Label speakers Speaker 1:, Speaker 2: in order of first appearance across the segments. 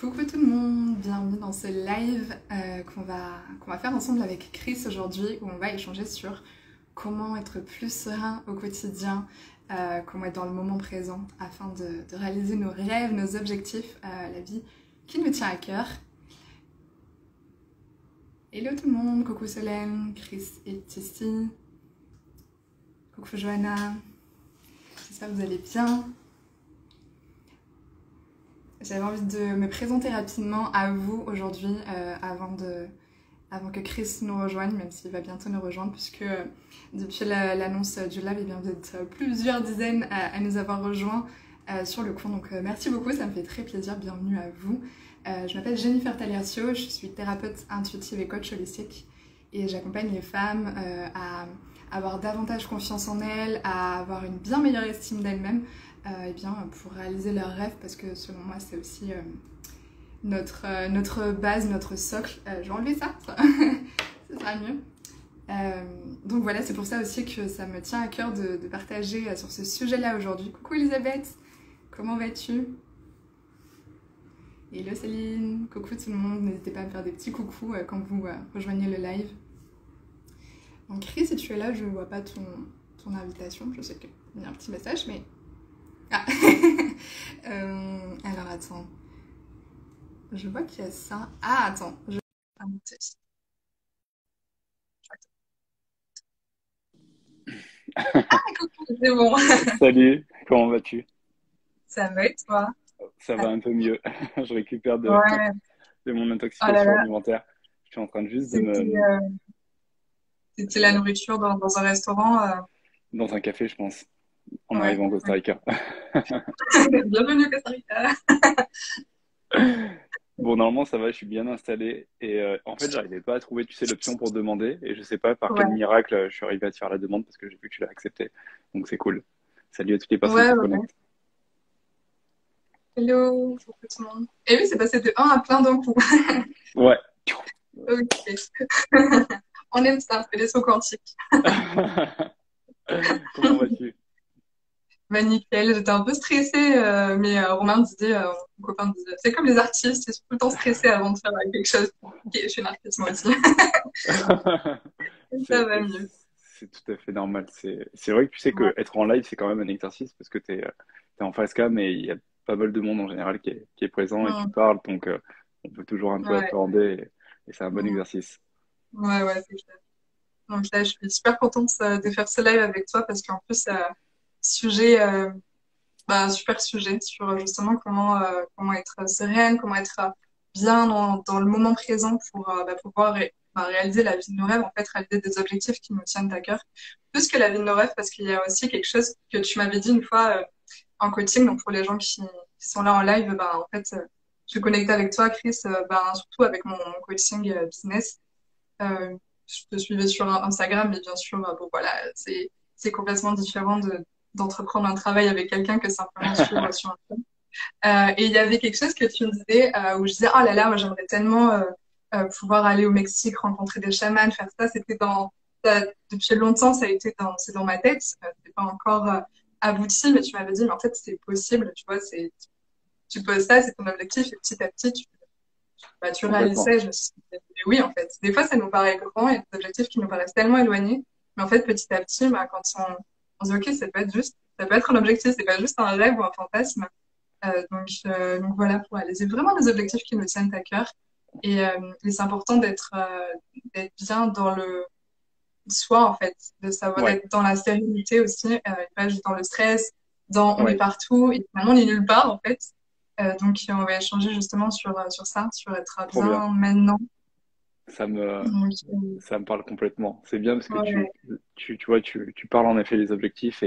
Speaker 1: Coucou tout le monde, bienvenue dans ce live qu'on va faire ensemble avec Chris aujourd'hui où on va échanger sur comment être plus serein au quotidien, comment être dans le moment présent afin de réaliser nos rêves, nos objectifs, la vie qui nous tient à cœur. Hello tout le monde, coucou Solène, Chris est ici, coucou Johanna, j'espère que vous allez bien. J'avais envie de me présenter rapidement à vous aujourd'hui avant que Chris nous rejoigne, même s'il va bientôt nous rejoindre, puisque depuis l'annonce du live, il vient d'être plusieurs dizaines à nous avoir rejoints sur le compte. Donc merci beaucoup, ça me fait très plaisir, bienvenue à vous. Je m'appelle Jennifer Taliacio, je suis thérapeute intuitive et coach holistique et j'accompagne les femmes à avoir davantage confiance en elles, à avoir une bien meilleure estime d'elles-mêmes, pour réaliser leurs rêves, parce que selon moi c'est aussi notre base, notre socle. Je vais enlever ça, ça sera mieux. Donc voilà, c'est pour ça aussi que ça me tient à cœur de partager sur ce sujet-là aujourd'hui. Coucou Elisabeth, comment vas-tu? Hello Céline, coucou tout le monde, n'hésitez pas à me faire des petits coucous quand vous rejoignez le live. Donc Chris, si tu es là, je ne vois pas ton invitation, je sais qu'il y a un petit message, mais... Ah alors attends, je vois qu'il y a ça. Ah attends, je vais monter. Ah coucou, c'est bon.
Speaker 2: Salut, comment vas-tu?
Speaker 1: Ça va et toi?
Speaker 2: Ça va un peu mieux. Je récupère
Speaker 1: Ouais,
Speaker 2: de mon
Speaker 1: oh là
Speaker 2: intoxication
Speaker 1: là,
Speaker 2: alimentaire. Je suis en train juste de
Speaker 1: c'était
Speaker 2: me...
Speaker 1: c'était la nourriture dans un restaurant.
Speaker 2: Dans un café, je pense, en
Speaker 1: Ouais,
Speaker 2: arrivant au Costa
Speaker 1: ouais.
Speaker 2: Rica.
Speaker 1: Bienvenue au Costa Rica.
Speaker 2: Bon, normalement, ça va, je suis bien installé. Et en fait, j'arrivais pas à trouver, tu sais, l'option pour demander. Et je sais pas par quel
Speaker 1: Ouais,
Speaker 2: miracle je suis arrivé à te faire la demande parce que j'ai vu que tu l'as accepté. Donc, c'est cool. Salut à toutes les personnes
Speaker 1: ouais,
Speaker 2: qui se
Speaker 1: ouais.
Speaker 2: connectent.
Speaker 1: Hello, coucou tout le monde. Et oui, c'est passé de un à plein d'un coup.
Speaker 2: Ouais.
Speaker 1: Ok. On aime ça, c'est les sauts quantiques.
Speaker 2: Comment vas-tu?
Speaker 1: Bah, nickel, j'étais un peu stressée, mais Romain me disait, mon copain me disait, c'est comme les artistes, ils sont tout le temps stressés avant de faire quelque chose. Ok, je suis une artiste moi aussi. Ça
Speaker 2: C'est
Speaker 1: va mieux.
Speaker 2: c'est tout à fait normal. C'est vrai que tu sais que
Speaker 1: Ouais.
Speaker 2: être en live, c'est quand même un exercice parce que tu es, en face cam et il y a pas mal de monde en général qui est présent et tu
Speaker 1: Mm.
Speaker 2: parles, donc on peut toujours un peu
Speaker 1: Ouais.
Speaker 2: appréhender et c'est un bon
Speaker 1: Mm.
Speaker 2: exercice.
Speaker 1: Ouais, ouais, c'est clair. Donc là, je suis super contente de faire ce live avec toi parce qu'en plus, sujet, un super sujet sur justement comment être sereine, comment être bien dans le moment présent pour pouvoir réaliser la vie de nos rêves, en fait, réaliser des objectifs qui nous tiennent à cœur. Plus que la vie de nos rêves, parce qu'il y a aussi quelque chose que tu m'avais dit une fois en coaching, donc pour les gens qui sont là en live, en fait, je suis connectée avec toi, Chris, surtout avec mon coaching business. Je te suivais sur Instagram, mais bien sûr, bon voilà, c'est complètement différent d'entreprendre un travail avec quelqu'un que simplement suivre sur Instagram. Et il y avait quelque chose que tu me disais où je disais oh là là, moi j'aimerais tellement pouvoir aller au Mexique, rencontrer des chamans, faire ça. C'était depuis longtemps, c'est dans ma tête. C'est pas encore abouti, mais tu m'avais dit mais en fait c'est possible, tu vois, tu poses ça, c'est ton objectif et petit à petit tu réalises ça
Speaker 2: Complètement.
Speaker 1: et je me suis dit, mais oui, en fait. Des fois, ça nous paraît grand, il y a des objectifs qui nous paraissent tellement éloignés. Mais en fait, petit à petit, quand on se dit, OK, ça peut être juste, ça peut être un objectif, c'est pas juste un rêve ou un fantasme. Donc voilà, pour réaliser vraiment des objectifs qui nous tiennent à cœur. Et c'est important d'être bien dans le soi, en fait, de savoir
Speaker 2: Ouais,
Speaker 1: d'être dans la sérénité aussi, et pas juste dans le stress, dans on est
Speaker 2: ouais,
Speaker 1: partout et finalement on est nulle part, en fait. Donc on va échanger justement sur ça, sur être
Speaker 2: trop bien.
Speaker 1: bien maintenant.
Speaker 2: Ça me,
Speaker 1: Donc,
Speaker 2: Ça me parle complètement. C'est bien parce que
Speaker 1: ouais,
Speaker 2: tu vois, tu parles en effet des objectifs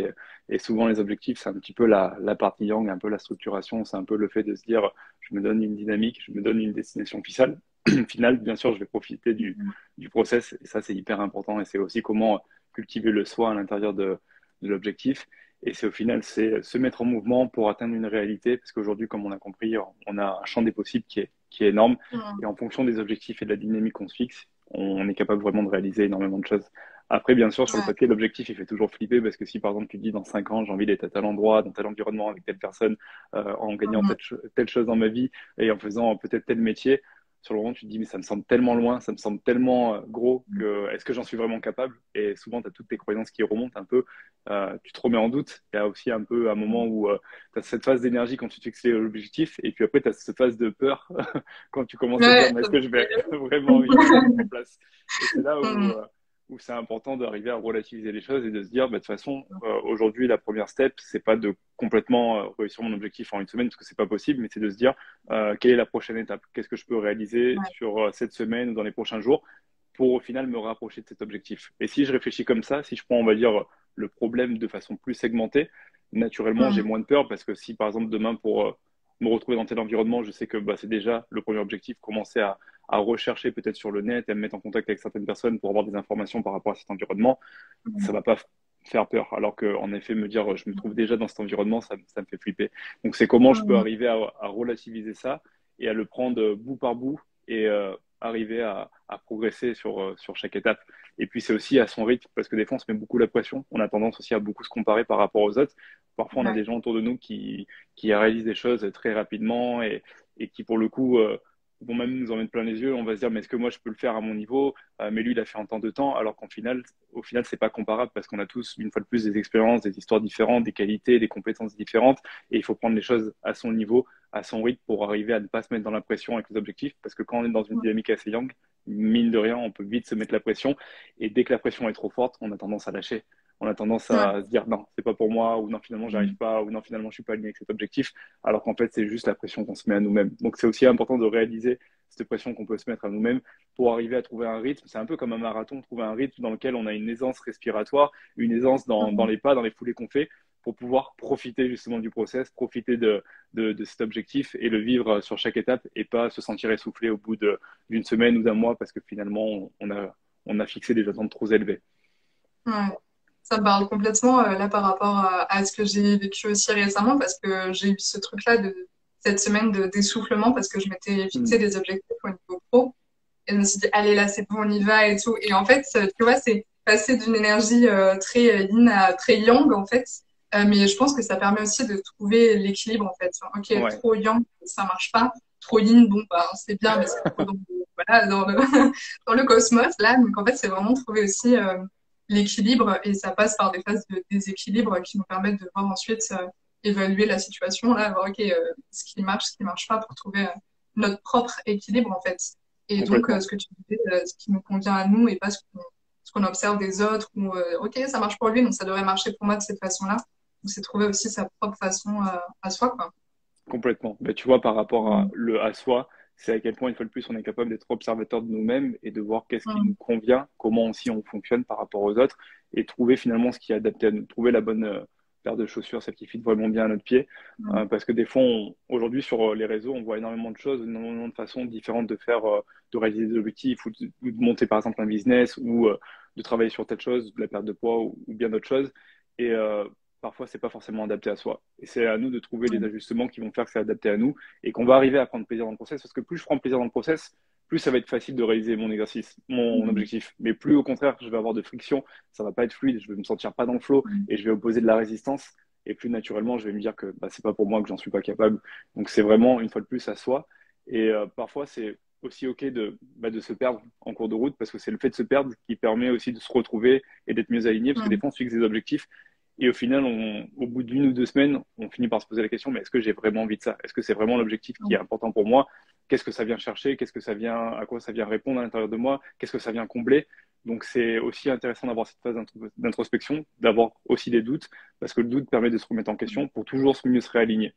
Speaker 2: et souvent les objectifs, c'est un petit peu la partie yang, un peu la structuration, c'est un peu le fait de se dire, je me donne une dynamique, je me donne une destination finale. Finale, bien sûr, je vais profiter du process et ça, c'est hyper important et c'est aussi comment cultiver le soi à l'intérieur de l'objectif. Et c'est au final, c'est se mettre en mouvement pour atteindre une réalité parce qu'aujourd'hui, comme on a compris, on a un champ des possibles qui est énorme et en fonction des objectifs et de la dynamique qu'on se fixe, on est capable vraiment de réaliser énormément de choses. Après, bien sûr, sur le
Speaker 1: Ouais.
Speaker 2: papier, l'objectif, il fait toujours flipper parce que si, par exemple, tu te dis dans 5 ans, j'ai envie d'être à tel endroit, dans tel environnement, avec telle personne, en gagnant
Speaker 1: Mhm.
Speaker 2: telle chose dans ma vie et en faisant peut-être tel métier, sur le moment, tu te dis, mais ça me semble tellement loin, ça me semble tellement gros que est-ce que j'en suis vraiment capable? Et souvent, tu as toutes tes croyances qui remontent un peu, tu te remets en doute. Il y a aussi un peu un moment où tu as cette phase d'énergie quand tu te fixes l'objectif et puis après, tu as cette phase de peur quand tu commences à te dire,
Speaker 1: Ouais,
Speaker 2: mais est-ce
Speaker 1: ça
Speaker 2: que je vais
Speaker 1: fait-
Speaker 2: vraiment arriver à le mettre en place? Et c'est là
Speaker 1: Mhm.
Speaker 2: où c'est important d'arriver à relativiser les choses et de se dire, bah, de toute façon, aujourd'hui, la première step, c'est pas de complètement réussir mon objectif en une semaine, parce que c'est pas possible, mais c'est de se dire, quelle est la prochaine étape? Qu'est-ce que je peux réaliser
Speaker 1: Ouais.
Speaker 2: sur cette semaine ou dans les prochains jours pour au final me rapprocher de cet objectif? Et si je réfléchis comme ça, si je prends, on va dire, le problème de façon plus segmentée, naturellement, j'ai
Speaker 1: Mhm.
Speaker 2: moins de peur parce que si, par exemple, demain, pour me retrouver dans tel environnement, je sais que bah, c'est déjà le premier objectif, commencer à rechercher peut-être sur le net et à me mettre en contact avec certaines personnes pour avoir des informations par rapport à cet environnement, ça
Speaker 1: Mhm.
Speaker 2: va pas faire peur. Alors que, en effet, me dire je me trouve déjà dans cet environnement, ça me fait flipper. Donc, c'est comment je peux
Speaker 1: Mhm.
Speaker 2: arriver à relativiser ça et à le prendre bout par bout et arriver à progresser sur chaque étape. Et puis, c'est aussi à son rythme parce que des fois, on se met beaucoup la pression. On a tendance aussi à beaucoup se comparer par rapport aux autres. Parfois, on a
Speaker 1: Ouais.
Speaker 2: des gens autour de nous qui réalisent des choses très rapidement et qui, pour le coup, vont même nous en mettre plein les yeux. On va se dire, mais est-ce que moi, je peux le faire à mon niveau? Mais lui, il a fait en temps de temps, alors qu'en final, au final, c'est pas comparable parce qu'on a tous, une fois de plus, des expériences, des histoires différentes, des qualités, des compétences différentes, et il faut prendre les choses à son niveau, à son rythme, pour arriver à ne pas se mettre dans la pression avec les objectifs, parce que quand on est dans une dynamique assez young, mine de rien, on peut vite se mettre la pression, et dès que la pression est trop forte, on a tendance à lâcher. On a tendance
Speaker 1: Ouais.
Speaker 2: à se dire non, c'est pas pour moi, ou non, finalement, j'arrive
Speaker 1: Mhm.
Speaker 2: pas, ou non, finalement, je suis pas aligné avec cet objectif, alors qu'en fait, c'est juste la pression qu'on se met à nous-mêmes. Donc, c'est aussi important de réaliser cette pression qu'on peut se mettre à nous-mêmes pour arriver à trouver un rythme. C'est un peu comme un marathon, trouver un rythme dans lequel on a une aisance respiratoire, une aisance dans
Speaker 1: Mhm.
Speaker 2: les pas, dans les foulées qu'on fait, pour pouvoir profiter justement du process, profiter de cet objectif et le vivre sur chaque étape et pas se sentir essoufflé au bout d'une semaine ou d'un mois parce que finalement on a fixé des attentes trop élevées.
Speaker 1: Ouais. Ça me parle complètement là par rapport à ce que j'ai vécu aussi récemment parce que j'ai eu ce truc-là de cette semaine de d'essoufflement parce que je m'étais
Speaker 2: Mm.
Speaker 1: fixé des objectifs au niveau pro et je me suis dit allez là c'est bon on y va et tout et en fait tu vois c'est passer d'une énergie très yin à très yang en fait. Mais je pense que ça permet aussi de trouver l'équilibre en fait. Enfin, ok,
Speaker 2: Ouais,
Speaker 1: trop yang ça marche pas, trop yin bon bah c'est bien mais c'est trop voilà, dans le dans le cosmos là donc en fait c'est vraiment trouver aussi l'équilibre et ça passe par des phases de déséquilibre qui nous permettent de voir ensuite évaluer la situation, là, voir ok, ce qui marche pas pour trouver notre propre équilibre en fait. Et donc
Speaker 2: complètement.
Speaker 1: ce que tu disais, ce qui nous convient à nous et pas ce qu'on observe des autres ou ok, ça marche pour lui, donc ça devrait marcher pour moi de cette façon-là. Donc c'est trouver aussi sa propre façon à soi, quoi.
Speaker 2: Complètement. Mais tu vois, par rapport
Speaker 1: Mm.
Speaker 2: à soi, c'est à quel point, une fois de plus, on est capable d'être observateur de nous-mêmes et de voir qu'est-ce qui nous
Speaker 1: Mm.
Speaker 2: convient, comment aussi on fonctionne par rapport aux autres et trouver finalement ce qui est adapté à nous, trouver la bonne paire de chaussures, celle qui fit vraiment bien à notre pied.
Speaker 1: Mm.
Speaker 2: Parce que des fois, aujourd'hui, sur les réseaux, on voit énormément de choses, énormément de façons différentes de faire, de réaliser des objectifs ou de monter, par exemple, un business ou de travailler sur telle chose, de la perte de poids ou bien d'autres choses. Et parfois, c'est pas forcément adapté à soi. Et c'est à nous de trouver les
Speaker 1: Mm.
Speaker 2: ajustements qui vont faire que c'est adapté à nous et qu'on va arriver à prendre plaisir dans le process. Parce que plus je prends plaisir dans le process, plus ça va être facile de réaliser mon exercice, mon
Speaker 1: Mm.
Speaker 2: objectif. Mais plus au contraire, je vais avoir de friction, ça va pas être fluide, je vais me sentir pas dans le flow
Speaker 1: Mm.
Speaker 2: et je vais opposer de la résistance. Et plus naturellement, je vais me dire que bah, c'est pas pour moi, que j'en suis pas capable. Donc c'est vraiment une fois de plus à soi. Et parfois, c'est aussi OK de se perdre en cours de route parce que c'est le fait de se perdre qui permet aussi de se retrouver et d'être mieux aligné parce que des
Speaker 1: Mm.
Speaker 2: fois, on se fixe des objectifs et au final, au bout d'une ou deux semaines, on finit par se poser la question, mais est-ce que j'ai vraiment envie de ça? Est-ce que c'est vraiment l'objectif qui est
Speaker 1: Mm.
Speaker 2: important pour moi? Qu'est-ce que ça vient chercher? Qu'est-ce que ça vient, à quoi ça vient répondre à l'intérieur de moi? Qu'est-ce que ça vient combler? Donc, c'est aussi intéressant d'avoir cette phase d'introspection, d'avoir aussi des doutes, parce que le doute permet de se remettre en question pour toujours mieux se réaligner.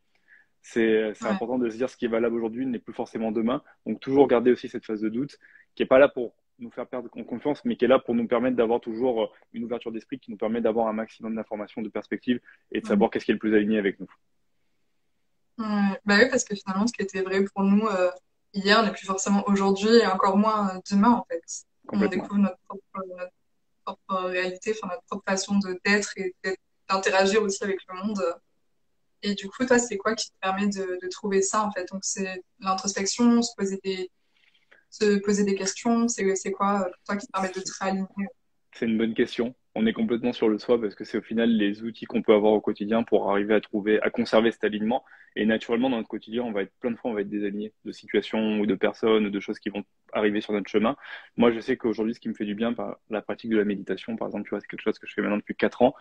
Speaker 2: C'est
Speaker 1: Ouais.
Speaker 2: important de se dire ce qui est valable aujourd'hui n'est plus forcément demain. Donc, toujours garder aussi cette phase de doute qui est pas là pour nous faire perdre confiance, mais qui est là pour nous permettre d'avoir toujours une ouverture d'esprit qui nous permet d'avoir un maximum d'informations, de perspectives et de
Speaker 1: Mm.
Speaker 2: savoir qu'est-ce qui est le plus aligné avec nous.
Speaker 1: Ouais. Bah oui, parce que finalement, ce qui était vrai pour nous hier n'est plus forcément aujourd'hui et encore moins demain, en fait. On
Speaker 2: Complètement.
Speaker 1: découvre notre propre réalité, enfin, notre propre façon d'être et d'interagir aussi avec le monde. Et du coup, toi, c'est quoi qui te permet de trouver ça, en fait? Donc, c'est l'introspection, se poser des questions, c'est quoi pour toi qui te permet de te réaligner?
Speaker 2: C'est une bonne question. On est complètement sur le soi parce que c'est au final les outils qu'on peut avoir au quotidien pour arriver à trouver, à conserver cet alignement. Et naturellement, dans notre quotidien, on va être plein de fois, on va être désaligné de situations ou de personnes ou de choses qui vont arriver sur notre chemin. Moi, je sais qu'aujourd'hui, ce qui me fait du bien par la pratique de la méditation, par exemple, tu vois, c'est quelque chose que je fais maintenant depuis 4 ans.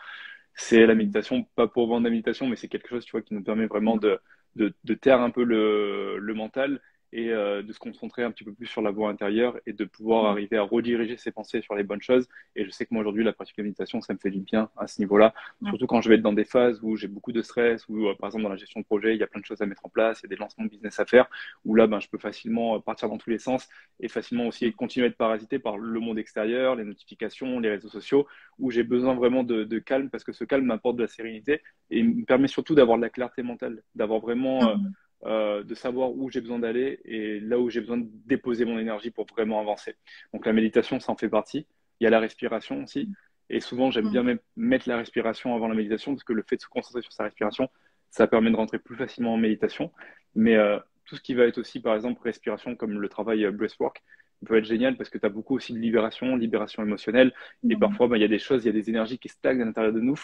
Speaker 2: C'est la méditation, pas pour vendre la méditation, mais c'est quelque chose, tu vois, qui nous permet vraiment de taire un peu le mental et de se concentrer un petit peu plus sur la voix intérieure et de pouvoir arriver à rediriger ses pensées sur les bonnes choses. Et je sais que moi, aujourd'hui, la pratique de la méditation, ça me fait du bien à ce niveau-là. Surtout quand je vais être dans des phases où j'ai beaucoup de stress, ou par exemple dans la gestion de projet, il y a plein de choses à mettre en place, il y a des lancements de business à faire, où là, ben, je peux facilement partir dans tous les sens et facilement aussi continuer à être parasité par le monde extérieur, les notifications, les réseaux sociaux, où j'ai besoin vraiment de calme parce que ce calme m'apporte de la sérénité et me permet surtout d'avoir de la clarté mentale, d'avoir vraiment de savoir où j'ai besoin d'aller et là où j'ai besoin de déposer mon énergie pour vraiment avancer. Donc la méditation, ça en fait partie. Il y a la respiration aussi. Et souvent, j'aime bien même mettre la respiration avant la méditation parce que le fait de se concentrer sur sa respiration, ça permet de rentrer plus facilement en méditation. Mais tout ce qui va être aussi, par exemple, respiration comme le travail breathwork, peut être génial parce que tu as beaucoup aussi de libération émotionnelle. Et parfois, bah, il y a des choses, il y a des énergies qui stagnent à l'intérieur de nous,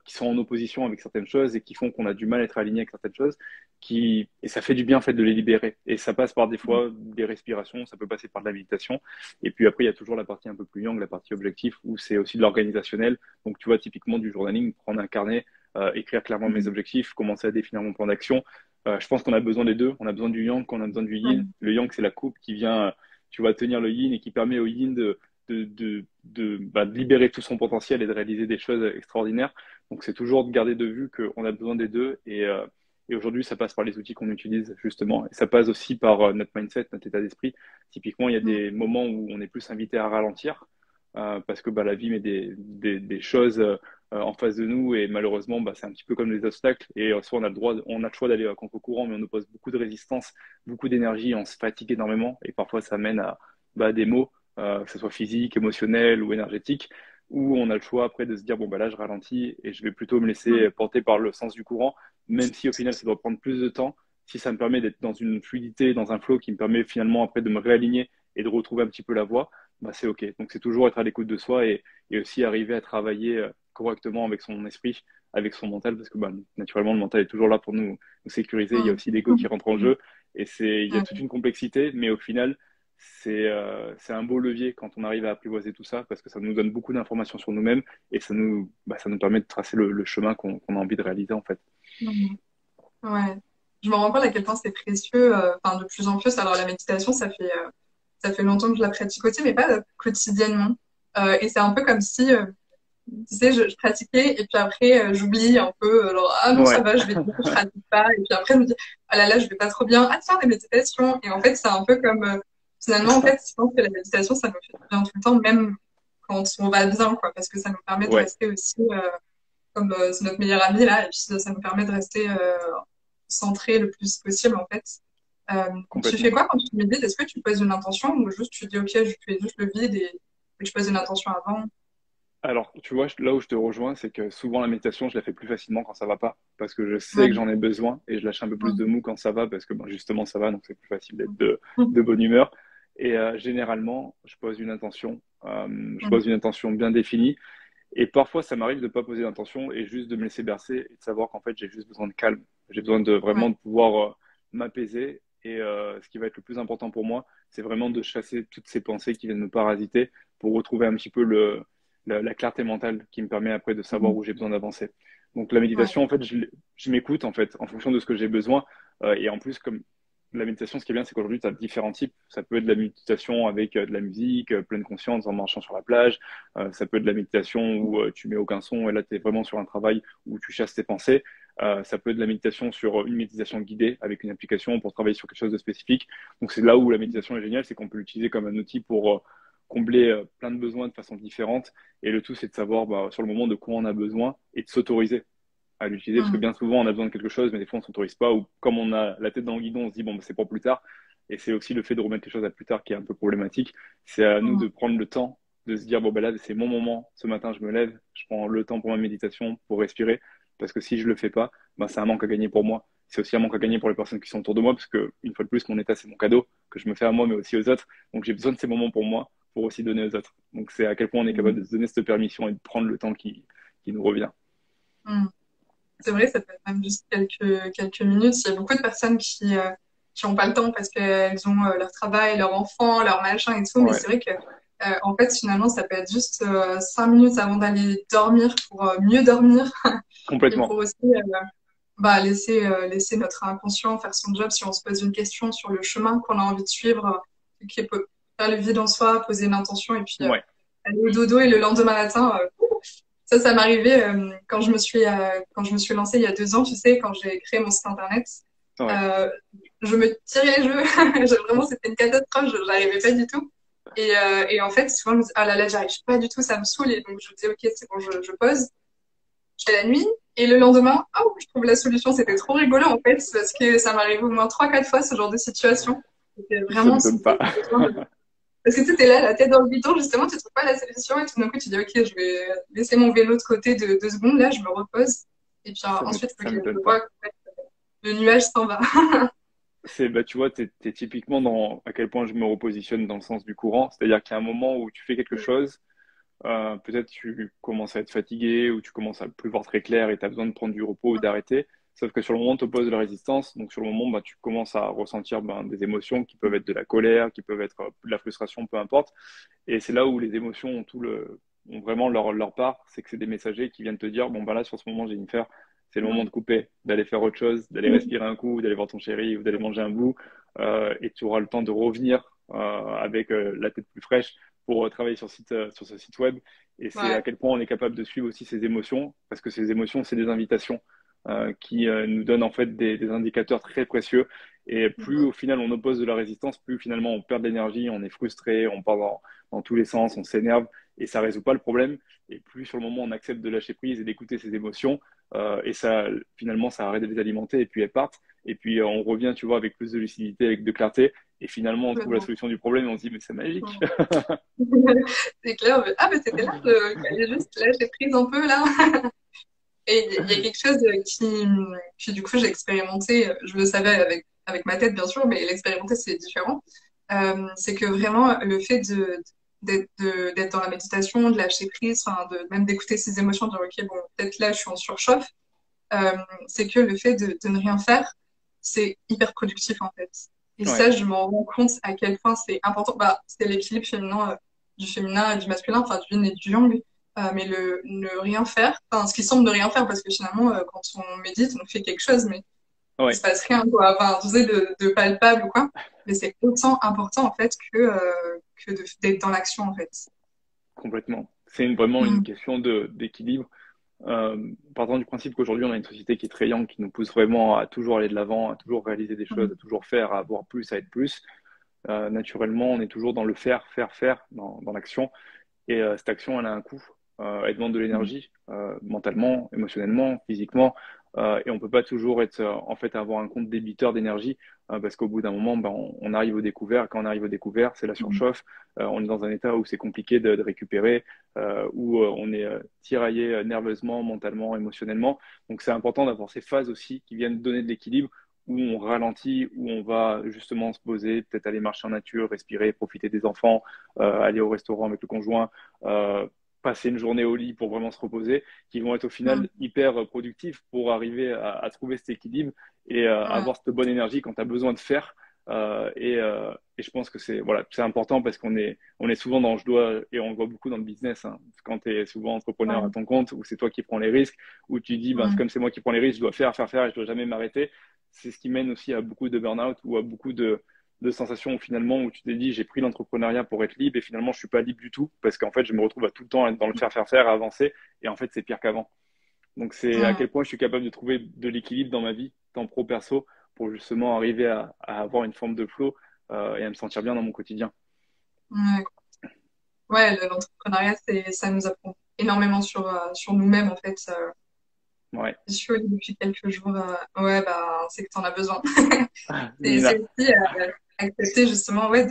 Speaker 2: qui sont en opposition avec certaines choses et qui font qu'on a du mal à être aligné avec certaines choses. Et ça fait du bien en fait de les libérer. Et ça passe par des fois des respirations, ça peut passer par de la méditation. Et puis après, il y a toujours la partie un peu plus yang, la partie objectif, où c'est aussi de l'organisationnel. Donc tu vois, typiquement du journaling, prendre un carnet, écrire clairement mes objectifs, commencer à définir mon plan d'action. Je pense qu'on a besoin des deux. On a besoin du yang, qu'on a besoin du yin. Le yang, c'est la coupe qui vient, tu vas tenir le yin et qui permet au yin de libérer tout son potentiel et de réaliser des choses extraordinaires. Donc c'est toujours de garder de vue qu'on a besoin des deux et aujourd'hui ça passe par les outils qu'on utilise justement et ça passe aussi par notre mindset, notre état d'esprit. Typiquement il y a des moments où on est plus invité à ralentir parce que bah, la vie met des choses en face de nous et malheureusement bah, c'est un petit peu comme les obstacles et soit on a le choix d'aller à contre-courant mais on oppose beaucoup de résistance, beaucoup d'énergie, on se fatigue énormément et parfois ça mène à bah, des maux que ce soit physique, émotionnel ou énergétique, où on a le choix après de se dire, bon, bah là, je ralentis et je vais plutôt me laisser porter par le sens du courant, même si au final, ça doit prendre plus de temps, si ça me permet d'être dans une fluidité, dans un flow qui me permet finalement après de me réaligner et de retrouver un petit peu la voie, bah, c'est OK. Donc, c'est toujours être à l'écoute de soi et aussi arriver à travailler correctement avec son esprit, avec son mental, parce que bah, naturellement, le mental est toujours là pour nous sécuriser. Il y a aussi l'ego qui rentre en jeu et il y a toute une complexité, mais au final, c'est un beau levier quand on arrive à apprivoiser tout ça parce que ça nous donne beaucoup d'informations sur nous-mêmes et ça nous permet de tracer le chemin qu'on a envie de réaliser en fait.
Speaker 1: Ouais. Je me rends compte à quel point c'est précieux, enfin de plus en plus. Alors la méditation, ça fait longtemps que je la pratique aussi, mais pas quotidiennement. Et c'est un peu comme si, tu sais, je pratiquais et puis après j'oublie un peu. Alors ah non ça
Speaker 2: Ouais,
Speaker 1: va, je vais dire que je pratique pas. Et puis après je me dis ah là là je vais pas trop bien. Ah tiens des méditations. Et en fait c'est un peu comme
Speaker 2: c'est
Speaker 1: finalement en
Speaker 2: ça.
Speaker 1: fait je pense que la méditation ça nous fait du bien tout le temps, même quand on va bien quoi, parce que ça nous permet de
Speaker 2: Ouais,
Speaker 1: rester aussi comme c'est notre meilleur ami là, et puis ça nous permet de rester centré le plus possible en fait. Tu fais
Speaker 2: complètement.
Speaker 1: quoi quand tu médites? Est-ce que tu poses une intention ou juste tu dis ok, je fais juste le vide et tu poses une intention avant?
Speaker 2: Alors, tu vois, là où je te rejoins, c'est que souvent la méditation, je la fais plus facilement quand ça va pas, parce que je sais que
Speaker 1: Ouais.
Speaker 2: j'en ai besoin et je lâche un peu plus de
Speaker 1: Mm.
Speaker 2: mou quand ça va, parce que ben, justement ça va, donc c'est plus facile d'être
Speaker 1: Mm.
Speaker 2: de bonne humeur. Et généralement, je
Speaker 1: Mm.
Speaker 2: pose une intention bien définie. Et parfois, ça m'arrive de ne pas poser d'intention et juste de me laisser bercer et de savoir qu'en fait, j'ai juste besoin de calme. J'ai besoin de
Speaker 1: Ouais.
Speaker 2: vraiment de pouvoir m'apaiser. Et ce qui va être le plus important pour moi, c'est vraiment de chasser toutes ces pensées qui viennent me parasiter pour retrouver un petit peu la clarté mentale qui me permet après de savoir
Speaker 1: Mm.
Speaker 2: où j'ai besoin d'avancer. Donc la
Speaker 1: Ouais.
Speaker 2: méditation, en fait, je m'écoute en fait en fonction de ce que j'ai besoin. Et en plus, comme la méditation, ce qui est bien, c'est qu'aujourd'hui, tu as différents types. Ça peut être de la méditation avec de la musique, pleine conscience en marchant sur la plage. Ça peut être de la méditation où tu mets aucun son et là, tu es vraiment sur un travail où tu chasses tes pensées. Ça peut être de la méditation sur une méditation guidée avec une application pour travailler sur quelque chose de spécifique. Donc, c'est là où la méditation est géniale, c'est qu'on peut l'utiliser comme un outil pour combler plein de besoins de façon différente. Et le tout, c'est de savoir bah, sur le moment de quoi on a besoin et de s'autoriser à l'utiliser parce que
Speaker 1: Mm.
Speaker 2: bien souvent on a besoin de quelque chose mais des fois on s'autorise pas ou comme on a la tête dans le guidon on se dit bon bah, c'est pour plus tard et c'est aussi le fait de remettre les choses à plus tard qui est un peu problématique. C'est à nous de
Speaker 1: Mm.
Speaker 2: prendre le temps de se dire bon ben là c'est mon moment, ce matin je me lève, je prends le temps pour ma méditation, pour respirer parce que si je le fais pas, ben, c'est un manque à gagner pour moi. C'est aussi un manque à gagner pour les personnes qui sont autour de moi parce que une fois de plus mon état c'est mon cadeau que je me fais à moi mais aussi aux autres. Donc j'ai besoin de ces moments pour moi pour aussi donner aux autres. Donc c'est à quel point on est capable de se donner cette permission et de prendre le temps qui nous revient.
Speaker 1: Mm. C'est vrai, ça peut être même juste quelques minutes. Il y a beaucoup de personnes qui ont pas le temps parce qu'elles ont leur travail, leur enfant, leur machin et tout. Mais
Speaker 2: Ouais,
Speaker 1: c'est vrai que, en fait, finalement, ça peut être juste 5 minutes avant d'aller dormir pour mieux dormir et pour
Speaker 2: complètement.
Speaker 1: aussi laisser notre inconscient faire son job si on se pose une question sur le chemin qu'on a envie de suivre, qui est faire le vide en soi, poser une intention et puis
Speaker 2: Ouais,
Speaker 1: aller au dodo et le lendemain matin, ça m'arrivait quand je me suis lancée il y a 2 ans, tu sais, quand j'ai créé mon site internet.
Speaker 2: ouais.
Speaker 1: Euh, je me tirais les cheveux. Vraiment, c'était une catastrophe. Je n'arrivais pas du tout. Et en fait, souvent, je me dis, ah là là, j'arrive pas du tout, ça me saoule. Et donc, je me dis, ok, c'est bon, je pose. Je fais la nuit. Et le lendemain, oh, je trouve la solution. C'était trop rigolo, en fait, parce que ça m'arrive au moins 3, 4 fois, ce genre de situation. C'était
Speaker 2: Ça
Speaker 1: vraiment,
Speaker 2: m'étonne pas.
Speaker 1: parce que tu es là, la tête dans le bidon, justement, tu trouves pas la solution. Et tout d'un coup, tu dis, ok, je vais laisser mon vélo de côté de 2 secondes. Là, je me repose. Et puis ensuite,
Speaker 2: Ça
Speaker 1: ok, je
Speaker 2: m'étonne
Speaker 1: vois
Speaker 2: pas.
Speaker 1: que le nuage s'en va.
Speaker 2: Bah, tu vois, t'es typiquement dans à quel point je me repositionne dans le sens du courant. C'est-à-dire qu'il y a un moment où tu fais quelque chose, peut-être tu commences à être fatigué ou tu commences à plus voir très clair et tu as besoin de prendre du repos ou d'arrêter. Sauf que sur le moment, tu opposes de la résistance. Donc sur le moment, bah, tu commences à ressentir des émotions qui peuvent être de la colère, qui peuvent être de la frustration, peu importe. Et c'est là où les émotions ont vraiment leur part. C'est que c'est des messagers qui viennent te dire, bon, bah là, sur ce moment, Jennifer, c'est le moment de couper, d'aller faire autre chose, d'aller respirer un coup, d'aller voir ton chéri ou d'aller manger un bout. Et tu auras le temps de revenir avec la tête plus fraîche pour travailler sur ce site web. Et c'est à
Speaker 1: Ouais.
Speaker 2: quel point on est capable de suivre aussi ces émotions, parce que ces émotions, c'est des invitations qui nous donnent en fait des indicateurs très précieux. Et plus au final on oppose de la résistance, plus finalement on perd de l'énergie, on est frustré, on part dans tous les sens, on s'énerve et ça résout pas le problème. Et plus sur le moment on accepte de lâcher prise et d'écouter ses émotions, et ça finalement ça arrête de les alimenter et puis elles partent. Et puis on revient, tu vois, avec plus de lucidité, avec de clarté. Et finalement, on trouve la
Speaker 1: Complètement.
Speaker 2: solution du problème et on se dit, mais c'est magique.
Speaker 1: C'est clair. Ah, mais c'était là, il fallait juste lâcher prise un peu, là. Et il y a quelque chose puis du coup, j'ai expérimenté, je le savais avec ma tête, bien sûr, mais l'expérimenter, c'est différent. C'est que vraiment, le fait d'être dans la méditation, de lâcher prise, enfin, même d'écouter ses émotions, de dire, OK, bon, peut-être là, je suis en surchauffe, euh, c'est que le fait de ne rien faire, c'est hyper productif en fait. Et
Speaker 2: Ouais,
Speaker 1: ça, je m'en rends compte à quel point c'est important. Bah, c'est l'équilibre du féminin et du masculin, enfin du yin et du yang. Mais le ne rien faire, enfin ce qui semble ne rien faire, parce que finalement, quand on médite, on fait quelque chose, mais il
Speaker 2: ouais,
Speaker 1: se passe rien, quoi. Enfin, tu sais, de palpable ou quoi. Mais c'est autant important en fait que d'être dans l'action en fait.
Speaker 2: complètement. C'est vraiment une
Speaker 1: Mm.
Speaker 2: question d'équilibre. Partant du principe qu'aujourd'hui, on a une société qui est très young, qui nous pousse vraiment à toujours aller de l'avant, à toujours réaliser des choses,
Speaker 1: Mm.
Speaker 2: à toujours faire, à avoir plus, à être plus. Naturellement, on est toujours dans le faire, faire, faire, dans l'action. Et cette action, elle a un coût. Elle demande de
Speaker 1: Mm.
Speaker 2: l'énergie, mentalement, émotionnellement, physiquement. Et on peut pas toujours être, en fait, avoir un compte débiteur d'énergie, parce qu'au bout d'un moment, ben, on arrive au découvert. Quand on arrive au découvert, c'est la
Speaker 1: Mm.
Speaker 2: surchauffe. On est dans un état où c'est compliqué de récupérer, où on est tiraillé nerveusement, mentalement, émotionnellement. Donc c'est important d'avoir ces phases aussi qui viennent donner de l'équilibre, où on ralentit, où on va justement se poser, peut-être aller marcher en nature, respirer, profiter des enfants, aller au restaurant avec le conjoint, euh, passer une journée au lit pour vraiment se reposer, qui vont être au
Speaker 1: Mm.
Speaker 2: final hyper productifs pour arriver à trouver cet équilibre et
Speaker 1: Ouais.
Speaker 2: avoir cette bonne énergie quand tu as besoin de faire. Et je pense que c'est voilà, c'est important parce on est souvent dans je dois, et on le voit beaucoup dans le business, hein, quand tu es souvent entrepreneur à
Speaker 1: Ouais.
Speaker 2: ton compte, où c'est toi qui prends les risques, où tu dis, ben,
Speaker 1: Mm.
Speaker 2: comme c'est moi qui prends les risques, je dois faire, faire, faire et je dois jamais m'arrêter. C'est ce qui mène aussi à beaucoup de burn-out ou à beaucoup de sensations où finalement où tu t'es dit j'ai pris l'entrepreneuriat pour être libre et finalement je suis pas libre du tout parce qu'en fait je me retrouve à tout le temps être dans le faire faire faire à avancer et en fait c'est pire qu'avant. Donc c'est à
Speaker 1: Ouais.
Speaker 2: quel point je suis capable de trouver de l'équilibre dans ma vie tant pro perso pour justement arriver à avoir une forme de flow et à me sentir bien dans mon quotidien.
Speaker 1: Ouais. Ouais, l'entrepreneuriat, ça nous apprend énormément sur nous-mêmes, en fait.
Speaker 2: Ouais.
Speaker 1: Je suis depuis quelques jours. Ouais, bah, c'est que tu en as besoin. C'est
Speaker 2: Nina.
Speaker 1: aussi accepter, justement, ouais,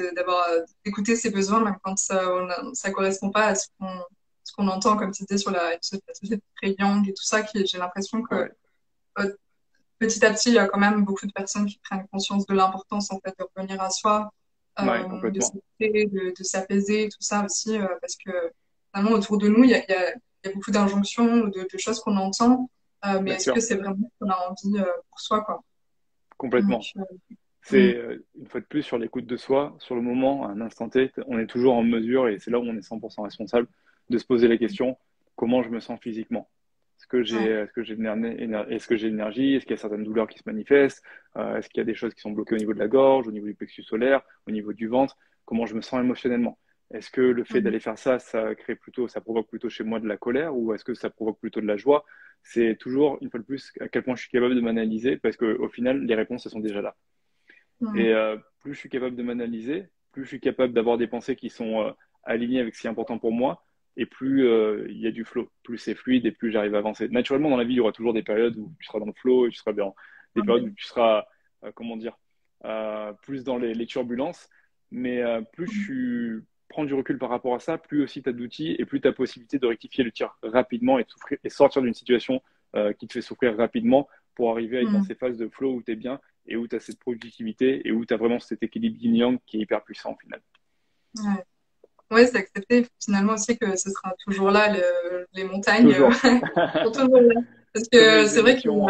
Speaker 1: d'écouter ses besoins, même quand ça correspond pas à ce qu'on entend, comme tu disais, sur la société très young et tout ça, j'ai l'impression que
Speaker 2: Ouais.
Speaker 1: euh, petit à petit, il y a quand même beaucoup de personnes qui prennent conscience de l'importance, en fait, de revenir à soi,
Speaker 2: Ouais,
Speaker 1: de
Speaker 2: complètement.
Speaker 1: s'écouter, de s'apaiser, tout ça aussi, parce que vraiment autour de nous, il y a beaucoup d'injonctions, de choses qu'on entend, mais
Speaker 2: Bien
Speaker 1: est-ce que
Speaker 2: sûr,
Speaker 1: c'est vraiment ce qu'on a envie pour soi, quoi. Donc,
Speaker 2: complètement.
Speaker 1: mm,
Speaker 2: C'est une fois de plus sur l'écoute de soi, sur le moment, à un instant T, on est toujours en mesure, et c'est là où on est 100% responsable, de se poser la question, comment je me sens physiquement?
Speaker 1: ouais,
Speaker 2: Est-ce que j'ai de est-ce que j'ai de l'énergie? Est-ce qu'il y a certaines douleurs qui se manifestent? Est-ce qu'il y a des choses qui sont bloquées au niveau de la gorge, au niveau du plexus solaire, au niveau du ventre? Comment je me sens émotionnellement? Est-ce que le fait
Speaker 1: mm,
Speaker 2: d'aller faire ça, ça provoque plutôt chez moi de la colère ou est-ce que ça provoque plutôt de la joie? C'est toujours, une fois de plus, à quel point je suis capable de m'analyser parce qu'au final, les réponses, elles sont déjà là.
Speaker 1: mm,
Speaker 2: Et plus je suis capable de m'analyser, plus je suis capable d'avoir des pensées qui sont alignées avec ce qui est important pour moi, et plus il y a du flow, plus c'est fluide et plus j'arrive à avancer. Naturellement, dans la vie, il y aura toujours des périodes où tu seras dans le flow et tu seras dans des périodes où
Speaker 1: ouais,
Speaker 2: tu seras, comment dire, plus dans les turbulences. Mais plus
Speaker 1: mm,
Speaker 2: prends du recul par rapport à ça, plus aussi tu as d'outils et plus tu as possibilité de rectifier le tir rapidement et sortir d'une situation qui te fait souffrir rapidement pour arriver à être dans
Speaker 1: mm,
Speaker 2: ces phases de flow où tu es bien et où tu as cette productivité et où tu as vraiment cet équilibre yin-yang qui est hyper puissant au final.
Speaker 1: ouais. Ouais, c'est accepter finalement aussi que ce sera toujours là, les montagnes
Speaker 2: Toujours.
Speaker 1: sont toujours là. Parce
Speaker 2: Comme
Speaker 1: que
Speaker 2: les
Speaker 1: c'est vrai
Speaker 2: émotions,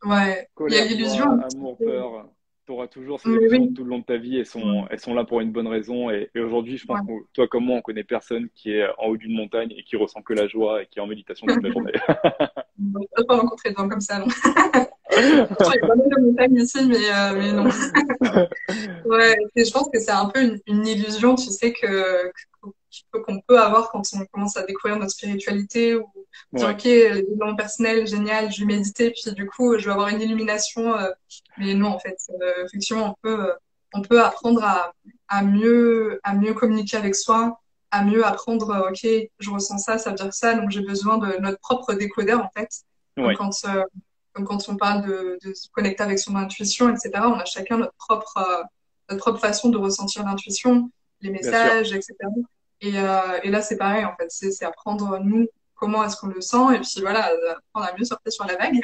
Speaker 1: ouais, il y a
Speaker 2: colère,
Speaker 1: l'illusion
Speaker 2: joie,
Speaker 1: un petit
Speaker 2: amour,
Speaker 1: peu.
Speaker 2: peur, tu auras toujours ces
Speaker 1: Mais
Speaker 2: émotions
Speaker 1: oui,
Speaker 2: tout le long de ta vie.
Speaker 1: ouais,
Speaker 2: Elles sont là pour une bonne raison. Et aujourd'hui, je pense
Speaker 1: ouais.
Speaker 2: que toi comme moi, on connaît personne qui est en haut d'une montagne et qui ressent que la joie et qui est en méditation toute la journée.
Speaker 1: Je ne pas rencontrer des gens comme ça, non. Pourtant, il y a pas mal de montagnes ici, mais non. Ouais, et je pense que c'est un peu une illusion, tu sais, qu'on peut avoir quand on commence à découvrir notre spiritualité ou dire,
Speaker 2: Ouais,
Speaker 1: OK, les développement personnel, génial, je vais méditer, puis du coup, je vais avoir une illumination. Mais non, en fait, effectivement, on peut apprendre à mieux communiquer avec soi, à mieux apprendre, OK, je ressens ça, ça veut dire ça, donc j'ai besoin de notre propre décodeur, en fait. Comme
Speaker 2: ouais,
Speaker 1: quand, euh, comme quand on parle de se connecter avec son intuition, etc., on a chacun notre propre façon de ressentir l'intuition, les
Speaker 2: bien sûr.
Speaker 1: messages, etc. Et là, c'est pareil, en fait. C'est apprendre, nous, comment est-ce qu'on le sent, et puis voilà, apprendre à mieux surfer sur la vague.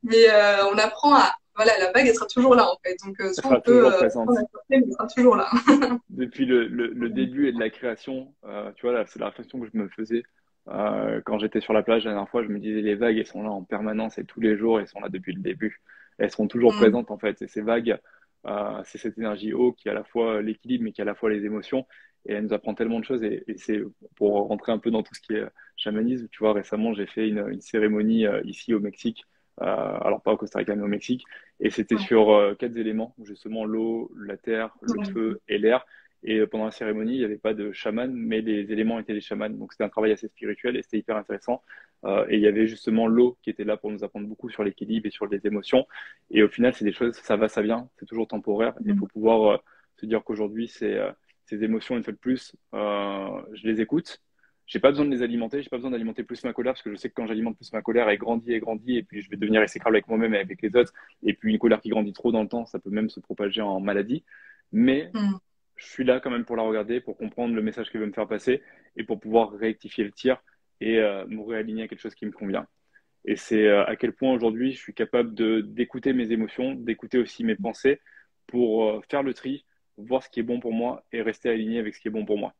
Speaker 1: Mais on apprend à... Voilà, la vague, elle sera toujours là, en fait. Donc,
Speaker 2: Elle
Speaker 1: soit on
Speaker 2: sera
Speaker 1: peut
Speaker 2: toujours
Speaker 1: apprendre
Speaker 2: présente.
Speaker 1: à surfer, mais elle sera toujours là.
Speaker 2: Depuis le début et de la création, tu vois, là, c'est la réflexion que je me faisais quand j'étais sur la plage la dernière fois. Je me disais, les vagues, elles sont là en permanence et tous les jours, elles sont là depuis le début. Elles seront toujours
Speaker 1: Mm,
Speaker 2: présentes, en fait. Et ces vagues, c'est cette énergie haut qui a à la fois l'équilibre, mais qui a à la fois les émotions. Et elle nous apprend tellement de choses. Et c'est pour rentrer un peu dans tout ce qui est chamanisme. Tu vois, récemment, j'ai fait une cérémonie ici au Mexique. Alors, pas au Costa Rica, mais au Mexique. Et c'était
Speaker 1: ouais.
Speaker 2: sur quatre éléments, justement l'eau, la terre, le
Speaker 1: Ouais.
Speaker 2: feu et l'air. Et pendant la cérémonie, il n'y avait pas de chaman, mais les éléments étaient des chamans. Donc c'était un travail assez spirituel et c'était hyper intéressant. Et il y avait justement l'eau qui était là pour nous apprendre beaucoup sur l'équilibre et sur les émotions. Et au final, c'est des choses, ça va, ça vient, c'est toujours temporaire. Et il
Speaker 1: Mm,
Speaker 2: faut pouvoir se dire qu'aujourd'hui, ces émotions, une fois de plus, je les écoute. J'ai pas besoin de les alimenter, j'ai pas besoin d'alimenter plus ma colère parce que je sais que quand j'alimente plus ma colère, elle grandit et grandit et puis je vais devenir exécrable avec moi-même et avec les autres. Et puis une colère qui grandit trop dans le temps, ça peut même se propager en maladie. Mais
Speaker 1: mm,
Speaker 2: je suis là quand même pour la regarder, pour comprendre le message qu'elle veut me faire passer et pour pouvoir rectifier le tir et me réaligner à quelque chose qui me convient. Et c'est à quel point aujourd'hui je suis capable de d'écouter mes émotions, d'écouter aussi mes pensées pour faire le tri, voir ce qui est bon pour moi et rester aligné avec ce qui est bon pour moi.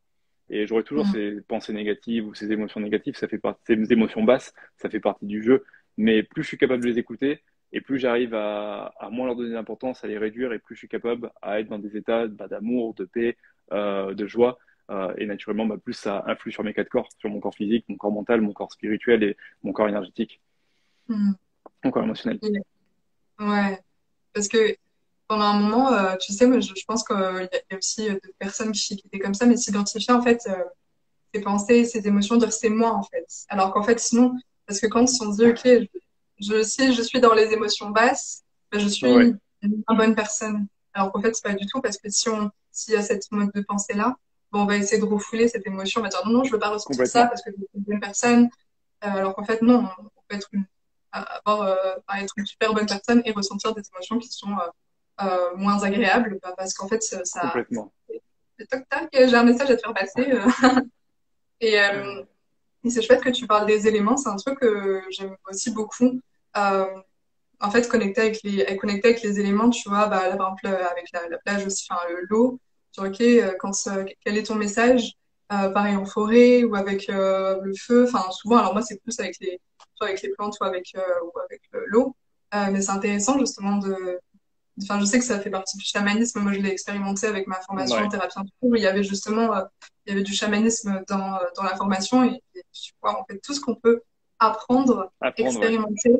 Speaker 2: Et j'aurai toujours
Speaker 1: mm,
Speaker 2: ces pensées négatives ou ces émotions négatives, ça fait partie, ces émotions basses, ça fait partie du jeu. Mais plus je suis capable de les écouter, et plus j'arrive à moins leur donner d'importance, à les réduire, et plus je suis capable à être dans des états bah, d'amour, de paix, de joie. Et naturellement, bah, plus ça influe sur mes quatre corps, sur mon corps physique, mon corps mental, mon corps spirituel et mon corps énergétique,
Speaker 1: mm.
Speaker 2: mon corps émotionnel.
Speaker 1: Et- Ouais. Parce que pendant un moment, tu sais, moi, je pense qu'il y a aussi d'autres personnes qui étaient comme ça, mais s'identifier en fait ses pensées, ses émotions, dire c'est moi en fait. Alors qu'en fait, sinon, parce que quand on se dit, ok, si je suis dans les émotions basses, ben, je suis
Speaker 2: Ouais,
Speaker 1: une bonne personne. Alors qu'en fait, c'est pas du tout, parce que s'il y a cette mode de pensée-là, bon, on va essayer de refouler cette émotion, on va dire non, non, je veux pas ressentir ça
Speaker 2: complètement.
Speaker 1: parce que je suis une bonne personne. Alors qu'en fait, non, on peut être être une super bonne personne et ressentir des émotions qui sont moins agréables, bah, parce qu'en fait,
Speaker 2: Complètement.
Speaker 1: toc tac, j'ai un message à te faire passer. Et, euh, et c'est chouette que tu parles des éléments, c'est un truc que j'aime aussi beaucoup. Euh, en fait, elle connectait avec les éléments, tu vois, bah, là, par exemple, avec la plage aussi, enfin, l'eau, genre, ok, quel est ton message? Pareil en forêt ou avec le feu, enfin, souvent, alors moi, c'est plus avec soit avec les plantes ou avec l'eau. Mais c'est intéressant, justement, enfin, je sais que ça fait partie du chamanisme. Moi, je l'ai expérimenté avec ma formation en
Speaker 2: Ouais,
Speaker 1: thérapie intuitive, où il y avait justement, il y avait du chamanisme dans la formation et tu vois, en fait, tout ce qu'on peut apprendre,
Speaker 2: apprendre, ouais.
Speaker 1: expérimenter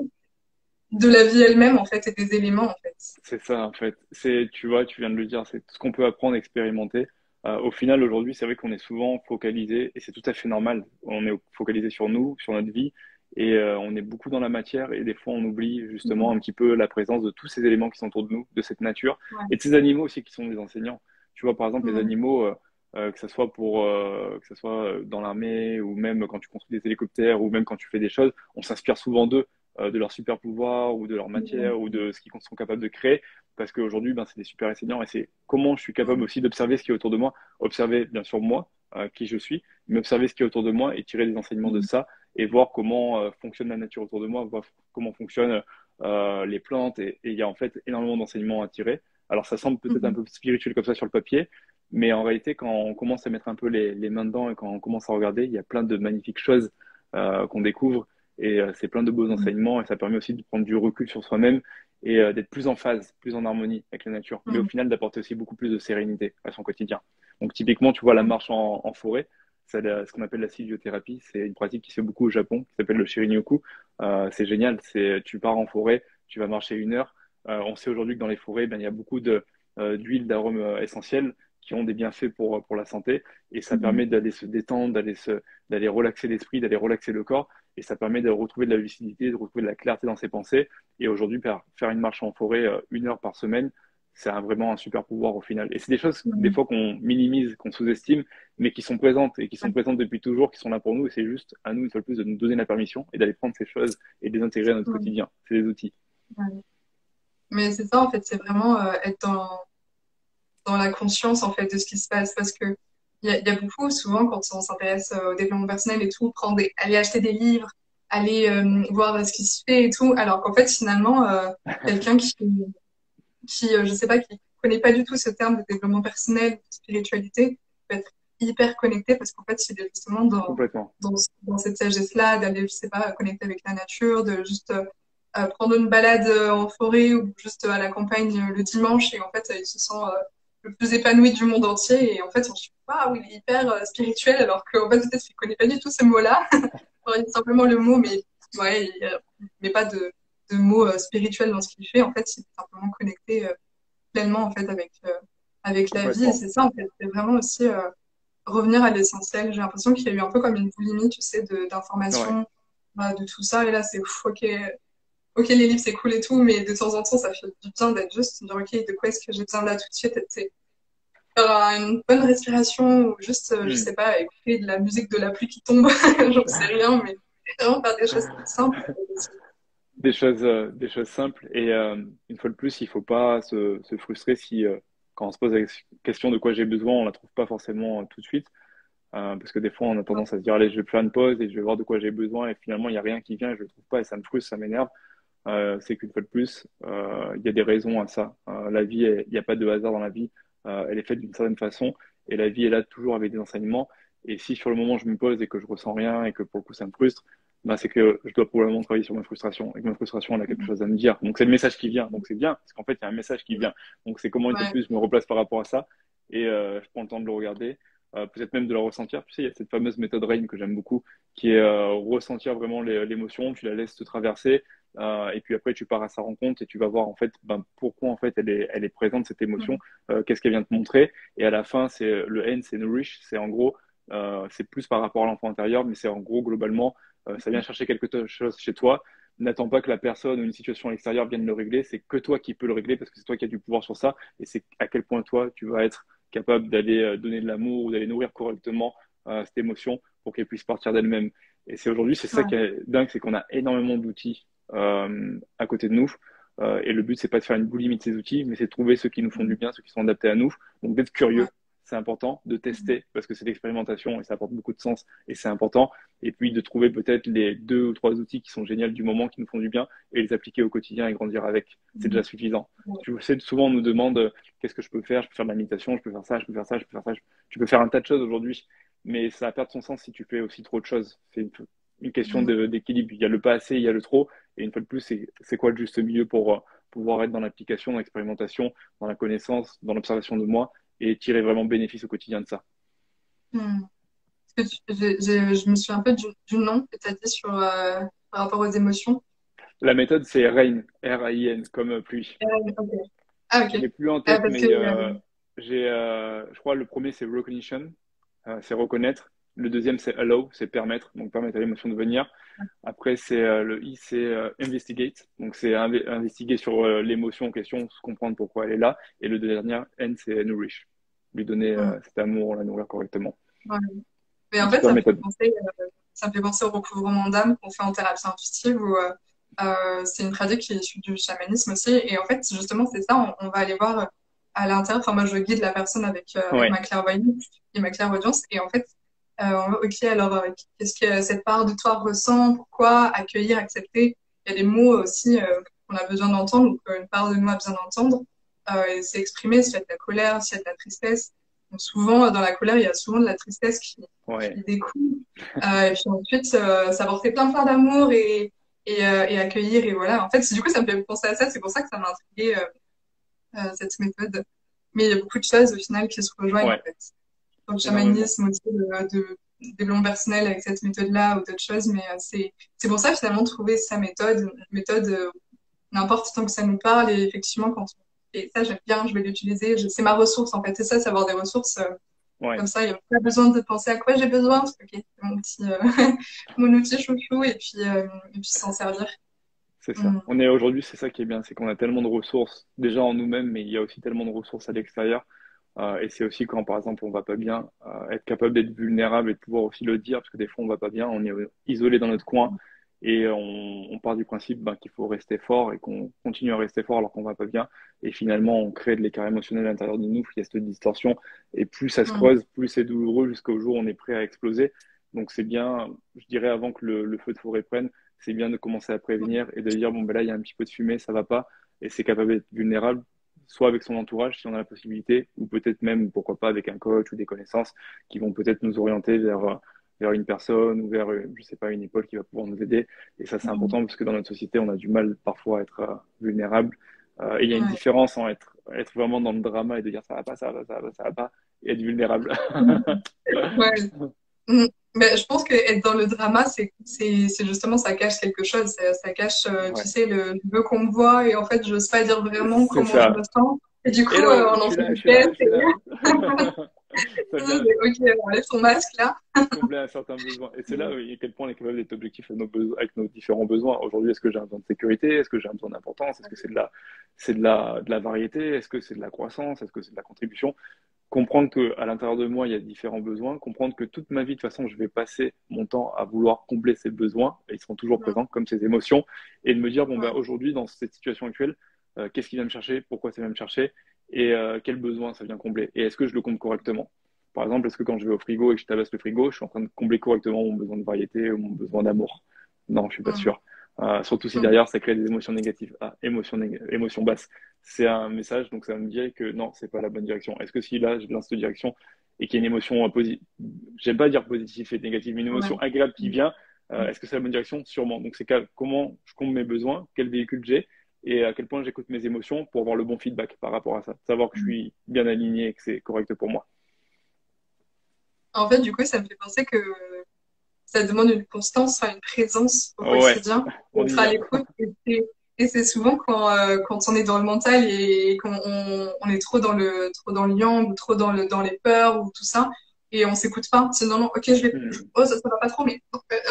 Speaker 1: de la vie elle-même, en fait, et des éléments, en fait.
Speaker 2: C'est ça, en fait. Tu vois, tu viens de le dire, c'est tout ce qu'on peut apprendre, expérimenter. Au final, aujourd'hui, c'est vrai qu'on est souvent focalisé, et c'est tout à fait normal. On est focalisé sur nous, sur notre vie, et on est beaucoup dans la matière, et des fois, on oublie justement
Speaker 1: Mhm.
Speaker 2: un petit peu la présence de tous ces éléments qui sont autour de nous, de cette nature,
Speaker 1: Ouais.
Speaker 2: et de ces animaux aussi qui sont des enseignants. Tu vois, par exemple, les
Speaker 1: Mhm.
Speaker 2: animaux, que ce soit dans l'armée, ou même quand tu construis des hélicoptères, ou même quand tu fais des choses, on s'inspire souvent d'eux, de leur super pouvoir ou de leur
Speaker 1: Mhm.
Speaker 2: matière ou de ce qu'ils sont capables de créer parce qu'aujourd'hui ben, c'est des super enseignants et c'est comment je suis capable
Speaker 1: Mhm.
Speaker 2: aussi d'observer ce qui est autour de moi, observer bien sûr moi, qui je suis, mais observer ce qui est autour de moi et tirer des enseignements de
Speaker 1: Mhm.
Speaker 2: ça et voir comment fonctionne la nature autour de moi, voir comment fonctionnent les plantes et il y a en fait énormément d'enseignements à tirer. Alors ça semble peut-être un
Speaker 1: Mhm.
Speaker 2: peu spirituel comme ça sur le papier, mais en réalité quand on commence à mettre un peu les mains dedans et quand on commence à regarder, il y a plein de magnifiques choses qu'on découvre et c'est plein de beaux
Speaker 1: Mhm.
Speaker 2: enseignements et ça permet aussi de prendre du recul sur soi-même et d'être plus en phase, plus en harmonie avec la nature. Mais au
Speaker 1: Mhm.
Speaker 2: final, d'apporter aussi beaucoup plus de sérénité à son quotidien. Donc typiquement, tu vois, la marche en forêt, c'est ce qu'on appelle la sylviothérapie. C'est une pratique qui se fait beaucoup au Japon, qui s'appelle le Shirin-yoku. C'est génial. Tu pars en forêt, tu vas marcher 1 heure. On sait aujourd'hui que dans les forêts, ben, il y a beaucoup d'huiles, d'arômes essentiels qui ont des bienfaits pour la santé. Et ça
Speaker 1: Mhm.
Speaker 2: permet d'aller se détendre, d'aller relaxer l'esprit, d'aller relaxer le corps et ça permet de retrouver de la lucidité, de retrouver de la clarté dans ses pensées. Et aujourd'hui, faire une marche en forêt 1 heure par semaine, c'est vraiment un super pouvoir au final. Et c'est des choses, des
Speaker 1: Mhm.
Speaker 2: fois, qu'on minimise, qu'on sous-estime, mais qui sont présentes et qui sont
Speaker 1: Ouais.
Speaker 2: présentes depuis toujours, qui sont là pour nous. Et c'est juste à nous, une fois de plus, de nous donner la permission et d'aller prendre ces choses et de les intégrer à notre
Speaker 1: Mhm.
Speaker 2: quotidien. C'est des outils.
Speaker 1: Ouais. Mais c'est ça, en fait, c'est vraiment être dans la conscience, en fait, de ce qui se passe. Parce que il y a beaucoup, souvent, quand on s'intéresse au développement personnel et tout, aller acheter des livres, aller voir ce qui se fait et tout, alors qu'en fait, finalement, quelqu'un je sais pas, qui connaît pas du tout ce terme de développement personnel, de spiritualité, peut être hyper connecté parce qu'en fait, il est justement
Speaker 2: Complètement.
Speaker 1: dans cette sagesse-là, d'aller, je sais pas, connecter avec la nature, de juste prendre une balade en forêt ou juste à la campagne le dimanche et en fait, il se sent le plus épanoui du monde entier et en fait, on se dit, waouh, il est hyper spirituel alors qu'en fait, peut-être qu'il connaît pas du tout ces mots-là. Enfin, il dit simplement le mot, mais ouais, il met pas de mots spirituels dans ce qu'il fait. En fait, il est simplement connecté pleinement en fait avec la vie et
Speaker 2: Complètement.
Speaker 1: c'est ça en fait c'est vraiment aussi revenir à l'essentiel. J'ai l'impression qu'il y a eu un peu comme une boulimie, tu sais,
Speaker 2: Ouais.
Speaker 1: d'informations, de tout ça et là c'est ouf, ok les livres c'est cool et tout mais de temps en temps ça fait du bien d'être juste dire ok de quoi est-ce que j'ai besoin là tout de suite, c'est faire une bonne respiration ou juste je
Speaker 2: Hmm.
Speaker 1: sais pas écouter de la musique de la pluie qui tombe j'en sais rien mais vraiment faire des choses simples en fait, aussi.
Speaker 2: Des choses simples. Et une fois de plus, il faut pas se frustrer si, quand on se pose la question de quoi j'ai besoin, on la trouve pas forcément tout de suite. Parce que des fois, on a tendance à se dire, allez, je vais faire une pause et je vais voir de quoi j'ai besoin. Et finalement, il n'y a rien qui vient et je le trouve pas et ça me frustre, ça m'énerve. C'est qu'une fois de plus, il y a des raisons à ça. La vie, il n'y a pas de hasard dans la vie. Elle est faite d'une certaine façon et la vie est là toujours avec des enseignements. Et si sur le moment je me pose et que je ressens rien et que pour le coup ça me frustre, bah, c'est que je dois probablement travailler sur ma frustration et que ma frustration elle a quelque chose à me dire. Donc c'est le message qui vient. Donc c'est bien parce qu'en fait il y a un message qui vient. Donc c'est comment une fois de
Speaker 1: Ouais,
Speaker 2: plus je me replace par rapport à ça et je prends le temps de le regarder, peut-être même de le ressentir. Tu sais, il y a cette fameuse méthode RAIN que j'aime beaucoup qui est ressentir vraiment l'émotion. Tu la laisses te traverser et puis après, tu pars à sa rencontre et tu vas voir en fait ben, pourquoi en fait elle est présente cette émotion, qu'est-ce qu'elle vient te montrer. Et à la fin, c'est le N, c'est nourish, c'est en gros, c'est plus par rapport à l'enfant intérieur, mais c'est en gros globalement, ça vient chercher quelque chose chez toi. N'attends pas que la personne ou une situation extérieure vienne le régler, c'est que toi qui peux le régler parce que c'est toi qui as du pouvoir sur ça et c'est à quel point toi tu vas être capable d'aller donner de l'amour ou d'aller nourrir correctement cette émotion pour qu'elle puisse partir d'elle-même. Et c'est aujourd'hui, c'est ça
Speaker 1: ouais,
Speaker 2: qui est dingue, c'est qu'on a énormément d'outils à côté de nous. Et le but, c'est pas de faire une boulimie de ces outils, mais c'est de trouver ceux qui nous font du bien, ceux qui sont adaptés à nous. Donc d'être
Speaker 1: ouais,
Speaker 2: curieux, c'est important, de tester parce que c'est l'expérimentation et ça apporte beaucoup de sens et c'est important. Et puis de trouver peut-être les 2 ou 3 outils qui sont géniaux du moment, qui nous font du bien et les appliquer au quotidien et grandir avec. C'est déjà suffisant. Tu sais, souvent on nous demande qu'est-ce que je peux faire? Je peux faire de la méditation, je peux faire ça, je peux faire ça, je peux faire ça. Tu peux faire un tas de choses aujourd'hui, mais ça va perdre son sens si tu fais aussi trop de choses. C'est une question d'équilibre. Il y a le pas assez, il y a le trop. Et une fois de plus, c'est quoi le juste milieu pour pouvoir être dans l'application, dans l'expérimentation, dans la connaissance, dans l'observation de moi et tirer vraiment bénéfice au quotidien de ça.
Speaker 1: Hmm. Je me suis un peu du nom que tu as dit par rapport aux émotions.
Speaker 2: La méthode, c'est RAIN, R-A-I-N, comme pluie.
Speaker 1: Ok. Ah,
Speaker 2: Je
Speaker 1: ok.
Speaker 2: l'ai plus en tête,
Speaker 1: Parce que,
Speaker 2: mais je crois le premier, c'est recognition, c'est reconnaître. Le deuxième, c'est allow, c'est permettre, donc permettre à l'émotion de venir. Après, c'est le I, c'est investigate, donc c'est investiguer sur l'émotion en question, se comprendre pourquoi elle est là. Et le dernier, N, c'est nourish, lui donner
Speaker 1: hmm,
Speaker 2: cet amour, la nourrir correctement.
Speaker 1: ouais. Mais
Speaker 2: Une
Speaker 1: en fait,
Speaker 2: super méthode.
Speaker 1: ça me fait penser au recouvrement d'âme qu'on fait en thérapie intuitive où c'est une pratique qui est issue du chamanisme aussi. Et en fait, justement, c'est ça, on va aller voir à l'intérieur. Enfin, moi, je guide la personne avec
Speaker 2: Ouais,
Speaker 1: ma clairvoyance et ma clairaudience. Et en fait, on va, ok, alors, qu'est-ce que cette part de toi ressent? Pourquoi? Accueillir, accepter. Il y a des mots aussi qu'on a besoin d'entendre ou qu'une part de nous a besoin d'entendre. Et c'est exprimé s'il y a de la colère, s'il y a de la tristesse. Donc, souvent, dans la colère, il y a souvent de la tristesse qui
Speaker 2: ouais,
Speaker 1: découle. Et puis ensuite, ça portait plein d'amour et accueillir. Et voilà. En fait, du coup, ça me fait penser à ça. C'est pour ça que ça m'a intrigué, cette méthode. Mais il y a beaucoup de choses, au final, qui se rejoignent, en
Speaker 2: ouais,
Speaker 1: fait. Dans le
Speaker 2: énormément.
Speaker 1: chamanisme, aussi, de développement personnel avec cette méthode-là ou d'autres choses. Mais c'est pour ça, finalement, de trouver sa méthode, une méthode, n'importe tant que ça nous parle. Et effectivement, et ça, j'aime bien, je vais l'utiliser. C'est ma ressource, en fait. C'est ça, savoir des ressources.
Speaker 2: Ouais,
Speaker 1: Comme ça, il n'y a pas besoin de penser à quoi j'ai besoin. Ok, c'est mon petit, mon outil chouchou et puis s'en servir.
Speaker 2: c'est ça.
Speaker 1: Mm.
Speaker 2: On est aujourd'hui, c'est ça qui est bien, c'est qu'on a tellement de ressources déjà en nous-mêmes, mais il y a aussi tellement de ressources à l'extérieur. Et c'est aussi quand, par exemple, on va pas bien, être capable d'être vulnérable et de pouvoir aussi le dire, parce que des fois, on va pas bien, on est isolé dans notre coin et on part du principe ben, qu'il faut rester fort et qu'on continue à rester fort alors qu'on va pas bien. Et finalement, on crée de l'écart émotionnel à l'intérieur de nous, il y a cette distorsion. Et plus ça se
Speaker 1: Mm.
Speaker 2: creuse, plus c'est douloureux jusqu'au jour où on est prêt à exploser. Donc c'est bien, je dirais, avant que le feu de forêt prenne, c'est bien de commencer à prévenir et de dire, bon, ben là, il y a un petit peu de fumée, ça va pas. Et c'est capable d'être vulnérable soit avec son entourage si on a la possibilité, ou peut-être même, pourquoi pas, avec un coach ou des connaissances qui vont peut-être nous orienter vers une personne ou vers, je sais pas, une épaule qui va pouvoir nous aider. Et ça, c'est
Speaker 1: Mm.
Speaker 2: important parce que dans notre société, on a du mal parfois à être vulnérable. Et il y a une
Speaker 1: Ouais.
Speaker 2: différence en être vraiment dans le drama et de dire ça va pas, ça va pas, ça va pas, ça va pas, et être vulnérable.
Speaker 1: Ouais. Mm. Mais je pense que être dans le drama, c'est justement, ça cache quelque chose. Ça cache, tu
Speaker 2: Ouais,
Speaker 1: sais, je veux qu'on me voit et en fait, je n'ose pas dire vraiment
Speaker 2: c'est
Speaker 1: comment je me
Speaker 2: ça.
Speaker 1: sens. Et du coup,
Speaker 2: Hello,
Speaker 1: on
Speaker 2: je
Speaker 1: en
Speaker 2: suis
Speaker 1: fait
Speaker 2: là, je
Speaker 1: une
Speaker 2: suis là,
Speaker 1: tête
Speaker 2: je suis
Speaker 1: et
Speaker 2: là. Ça vient,
Speaker 1: ok, on enlève son masque là.
Speaker 2: combler un certain besoin. Et c'est là à quel point on est capable d'être objectif avec nos différents besoins. Aujourd'hui, est-ce que j'ai un besoin de sécurité? Est-ce que j'ai un besoin d'importance? Est-ce que c'est de la variété? Est-ce que c'est de la croissance? Est-ce que c'est de la contribution? Comprendre qu'à l'intérieur de moi, il y a différents besoins. Comprendre que toute ma vie, de toute façon, je vais passer mon temps à vouloir combler ces besoins. Et ils seront toujours
Speaker 1: Mm.
Speaker 2: présents, comme ces émotions. Et de me dire, bon, ben,
Speaker 1: Ouais.
Speaker 2: aujourd'hui, dans cette situation actuelle, qu'est-ce qui vient me chercher? Pourquoi ça vient me chercher? Et quel besoin ça vient combler? Et est-ce que je le comble correctement? Par exemple, est-ce que quand je vais au frigo et que je tabasse le frigo, je suis en train de combler correctement mon besoin de variété ou mon besoin d'amour? Non, je suis pas
Speaker 1: Mm.
Speaker 2: sûr. Surtout si
Speaker 1: Mm.
Speaker 2: derrière, ça crée des émotions négatives. Ah, émotion basse. C'est un message, donc ça me dirait que non, c'est pas la bonne direction. Est-ce que si là, je lance cette direction et qu'il y a une émotion positive, j'aime pas dire positive et négative, mais une
Speaker 1: Ouais.
Speaker 2: émotion agréable qui vient,
Speaker 1: Mm.
Speaker 2: est-ce que c'est la bonne direction? Sûrement. Donc c'est comment je comble mes besoins, quel véhicule j'ai et à quel point j'écoute mes émotions pour avoir le bon feedback par rapport à ça. Savoir que je
Speaker 1: Mm.
Speaker 2: suis bien aligné et que c'est correct pour moi.
Speaker 1: En fait, du coup, ça me fait penser que ça demande une constance, enfin, une présence au
Speaker 2: Ouais,
Speaker 1: quotidien,
Speaker 2: on
Speaker 1: pour
Speaker 2: y
Speaker 1: être à
Speaker 2: vient.
Speaker 1: l'écoute. Et c'est souvent quand on est dans le mental et qu'on on est trop dans le yang ou trop dans les peurs ou tout ça, et on s'écoute pas. C'est non, non, ok,
Speaker 2: Hmm.
Speaker 1: oh, ça va pas trop, mais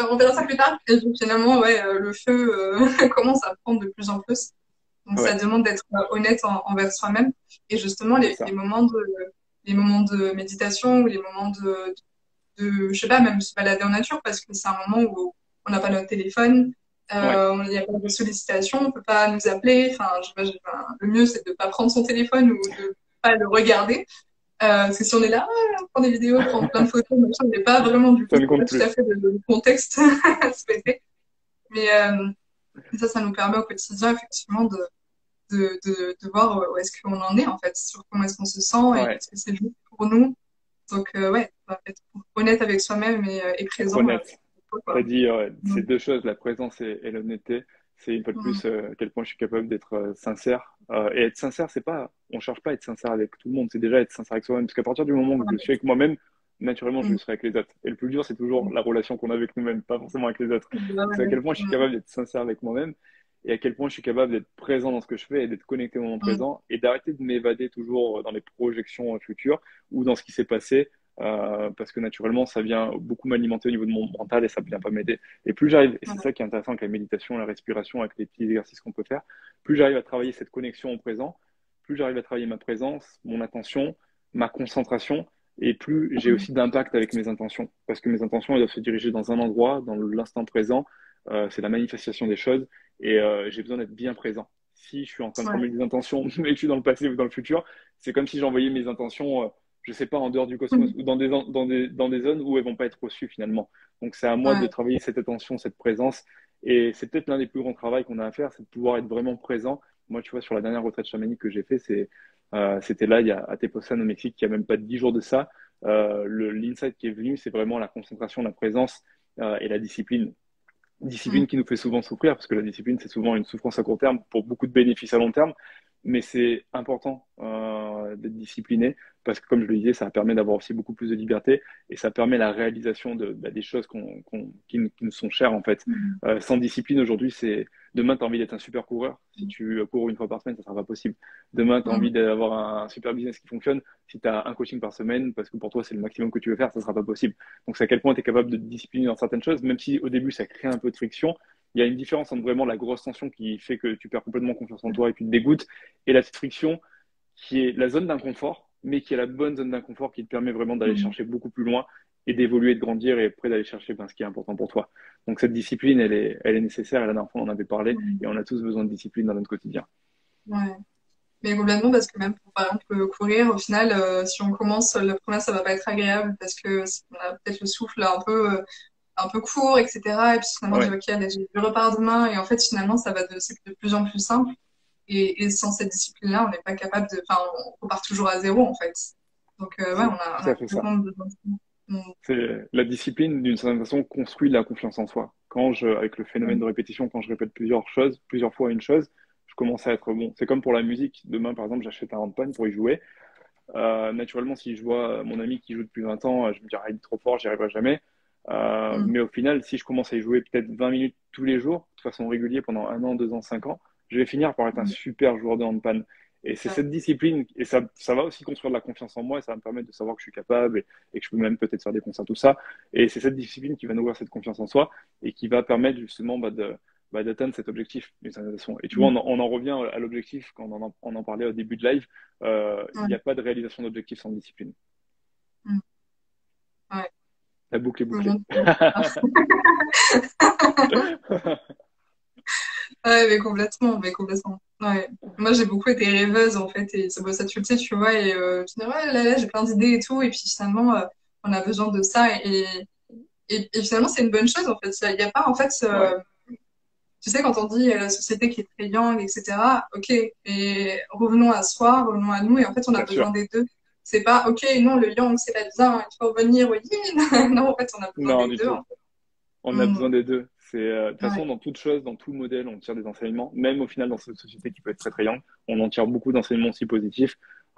Speaker 1: on verra ça plus tard. Et donc, finalement, ouais, le feu commence à prendre de plus en plus. Donc, ça
Speaker 2: Ouais,
Speaker 1: demande d'être honnête envers soi-même. Et justement,
Speaker 2: c'est ça.
Speaker 1: les moments de méditation ou les moments je sais pas, même se balader en nature parce que c'est un moment où on n'a pas notre téléphone,
Speaker 2: Ouais,
Speaker 1: il n'y a pas de sollicitation, on peut pas nous appeler. Enfin, je sais pas, le mieux c'est de pas prendre son téléphone ou de pas le regarder. Parce que si on est là, on prend des vidéos, on prend plein de photos, machin, on n'est pas vraiment du
Speaker 2: Ça
Speaker 1: coup,
Speaker 2: ne
Speaker 1: c'est pas
Speaker 2: compte
Speaker 1: tout à
Speaker 2: plus.
Speaker 1: fait le contexte souhaité. Mais ça nous permet au quotidien, effectivement, de voir où est-ce qu'on en est, en fait, sur comment est-ce qu'on se sent et
Speaker 2: Ouais,
Speaker 1: est-ce que c'est juste pour nous. Donc, ouais, être honnête avec soi-même et
Speaker 2: être
Speaker 1: présent,
Speaker 2: honnête. Tu as
Speaker 1: quoi.
Speaker 2: dit ces
Speaker 1: Mm.
Speaker 2: deux choses, la présence et l'honnêteté. C'est une fois de
Speaker 1: Mm.
Speaker 2: plus à quel point je suis capable d'être sincère. Et être sincère, c'est pas, on cherche pas à être sincère avec tout le monde, c'est déjà être sincère avec soi-même. Parce qu'à partir du moment où je le suis avec moi-même, naturellement, je le
Speaker 1: Mm.
Speaker 2: serai avec les autres. Et le plus dur, c'est toujours
Speaker 1: Mm.
Speaker 2: la relation qu'on a avec nous-mêmes, pas forcément avec les autres.
Speaker 1: Ouais,
Speaker 2: Donc c'est à
Speaker 1: ouais.
Speaker 2: quel point je suis
Speaker 1: Mm.
Speaker 2: capable d'être sincère avec moi-même et à quel point je suis capable d'être présent dans ce que je fais et d'être connecté au moment
Speaker 1: Mm.
Speaker 2: présent et d'arrêter de m'évader toujours dans les projections futures ou dans ce qui s'est passé. Parce que naturellement, ça vient beaucoup m'alimenter au niveau de mon mental et ça ne vient pas m'aider. Et plus j'arrive, et c'est
Speaker 1: Ouais.
Speaker 2: ça qui est intéressant avec la méditation, la respiration, avec les petits exercices qu'on peut faire, plus j'arrive à travailler cette connexion au présent, plus j'arrive à travailler ma présence, mon attention, ma concentration, et plus j'ai
Speaker 1: Mm.
Speaker 2: aussi d'impact avec mes intentions. Parce que mes intentions, elles doivent se diriger dans un endroit, dans l'instant présent. C'est la manifestation des choses, et j'ai besoin d'être bien présent. Si je suis en train de
Speaker 1: Ouais.
Speaker 2: formuler des intentions, mais que je suis dans le passé ou dans le futur, c'est comme si j'envoyais mes intentions, je sais pas, en dehors du cosmos
Speaker 1: Mm.
Speaker 2: ou dans des zones où elles vont pas être reçues finalement. Donc c'est à moi de
Speaker 1: Ouais.
Speaker 2: travailler cette attention, cette présence. Et c'est peut-être l'un des plus grands travaux qu'on a à faire, c'est de pouvoir être vraiment présent. Moi, tu vois, sur la dernière retraite chamanique que j'ai fait, c'était là, il y a à Teposan au Mexique, il y a même pas 10 jours de ça. L'insight qui est venu, c'est vraiment la concentration, la présence et la discipline.
Speaker 1: Mm.
Speaker 2: Discipline qui nous fait souvent souffrir, parce que la discipline, c'est souvent une souffrance à court terme pour beaucoup de bénéfices à long terme. Mais c'est important d'être discipliné, parce que comme je le disais, ça permet d'avoir aussi beaucoup plus de liberté et ça permet la réalisation des choses qui nous sont chères en fait.
Speaker 1: Mm.
Speaker 2: Sans discipline aujourd'hui, c'est demain, tu as envie d'être un super coureur. Si tu cours une fois par semaine, ça sera pas possible. Demain, tu as
Speaker 1: Mm.
Speaker 2: envie d'avoir un super business qui fonctionne. Si tu as un coaching par semaine, parce que pour toi, c'est le maximum que tu veux faire, ça sera pas possible. Donc, c'est à quel point tu es capable de te discipliner dans certaines choses, même si au début, ça crée un peu de friction. Il y a une différence entre vraiment la grosse tension qui fait que tu perds complètement confiance en toi et que tu te dégoûtes, et la petite friction qui est la zone d'inconfort, mais qui est la bonne zone d'inconfort qui te permet vraiment d'aller
Speaker 1: Mm.
Speaker 2: chercher beaucoup plus loin et d'évoluer, de grandir et après d'aller chercher ce qui est important pour toi. Donc cette discipline, elle est nécessaire, et la dernière fois on en avait parlé,
Speaker 1: Mm.
Speaker 2: et on a tous besoin de discipline dans notre quotidien.
Speaker 1: Ouais. Mais complètement, parce que même pour, par exemple, courir, au final, si on commence, le premier, ça va pas être agréable parce que on a peut-être le souffle un peu court, etc. Et puis finalement, on dit,
Speaker 2: Ouais,
Speaker 1: OK, allez, je repars demain. Et en fait, finalement, c'est de plus en plus simple. Et sans cette discipline-là, on n'est pas capable enfin, on repart toujours à zéro, en fait. Donc, ouais,
Speaker 2: c'est
Speaker 1: on
Speaker 2: tout
Speaker 1: a
Speaker 2: à fait ça.
Speaker 1: complètement besoin de ça. Mm.
Speaker 2: C'est la discipline, d'une certaine façon, construit la confiance en soi. Avec le phénomène de répétition, quand je répète plusieurs choses, plusieurs fois une chose, je commence à être bon. C'est comme pour la musique. Demain, par exemple, j'achète un handpan pour y jouer. Naturellement, si je vois mon ami qui joue depuis 20 ans, je me dirais, ah, il est trop fort, j'y arriverai jamais.
Speaker 1: Mm.
Speaker 2: Mais au final, si je commence à y jouer peut-être 20 minutes tous les jours, de façon régulière pendant 1 an, 2 ans, 5 ans, je vais finir par être un
Speaker 1: Mm.
Speaker 2: super joueur de handpan. Et c'est
Speaker 1: Ouais.
Speaker 2: cette discipline, et ça va aussi construire de la confiance en moi, et ça va me permettre de savoir que je suis capable et que je peux même peut-être faire des concerts, tout ça. Et c'est cette discipline qui va nourrir cette confiance en soi et qui va permettre justement d'atteindre cet objectif d'une certaine façon. Et tu vois,
Speaker 1: Mm.
Speaker 2: on en revient à l'objectif quand on en parlait au début de live. Il n'y
Speaker 1: Ouais.
Speaker 2: a pas de réalisation d'objectif sans discipline.
Speaker 1: Mm. Ouais.
Speaker 2: La boucle est
Speaker 1: Tout le
Speaker 2: bouclée.
Speaker 1: monde. Ouais, mais complètement, mais complètement. Ouais. Moi, j'ai beaucoup été rêveuse, en fait, et ça, bon, ça tu le sais, tu vois, et je dis, ouais, là, j'ai plein d'idées et tout, et puis finalement, on a besoin de ça, et finalement, c'est une bonne chose, en fait. Il y a pas, en fait,
Speaker 2: Ouais,
Speaker 1: tu sais, quand on dit la société qui est très yang, etc., ok, mais revenons à soi, revenons à nous, et en fait, on a
Speaker 2: bien
Speaker 1: besoin
Speaker 2: sûr.
Speaker 1: des deux. C'est pas, ok, non, le yang, c'est pas bien, il faut revenir au yin. Non, en fait, on a besoin
Speaker 2: Non,
Speaker 1: des
Speaker 2: du
Speaker 1: deux,
Speaker 2: tout.
Speaker 1: en fait.
Speaker 2: On a
Speaker 1: Mm.
Speaker 2: besoin des deux. De toute façon,
Speaker 1: Ouais.
Speaker 2: dans toute chose, dans tout modèle, on tire des enseignements. Même au final, dans cette société qui peut être très très young, on en tire beaucoup d'enseignements aussi positifs.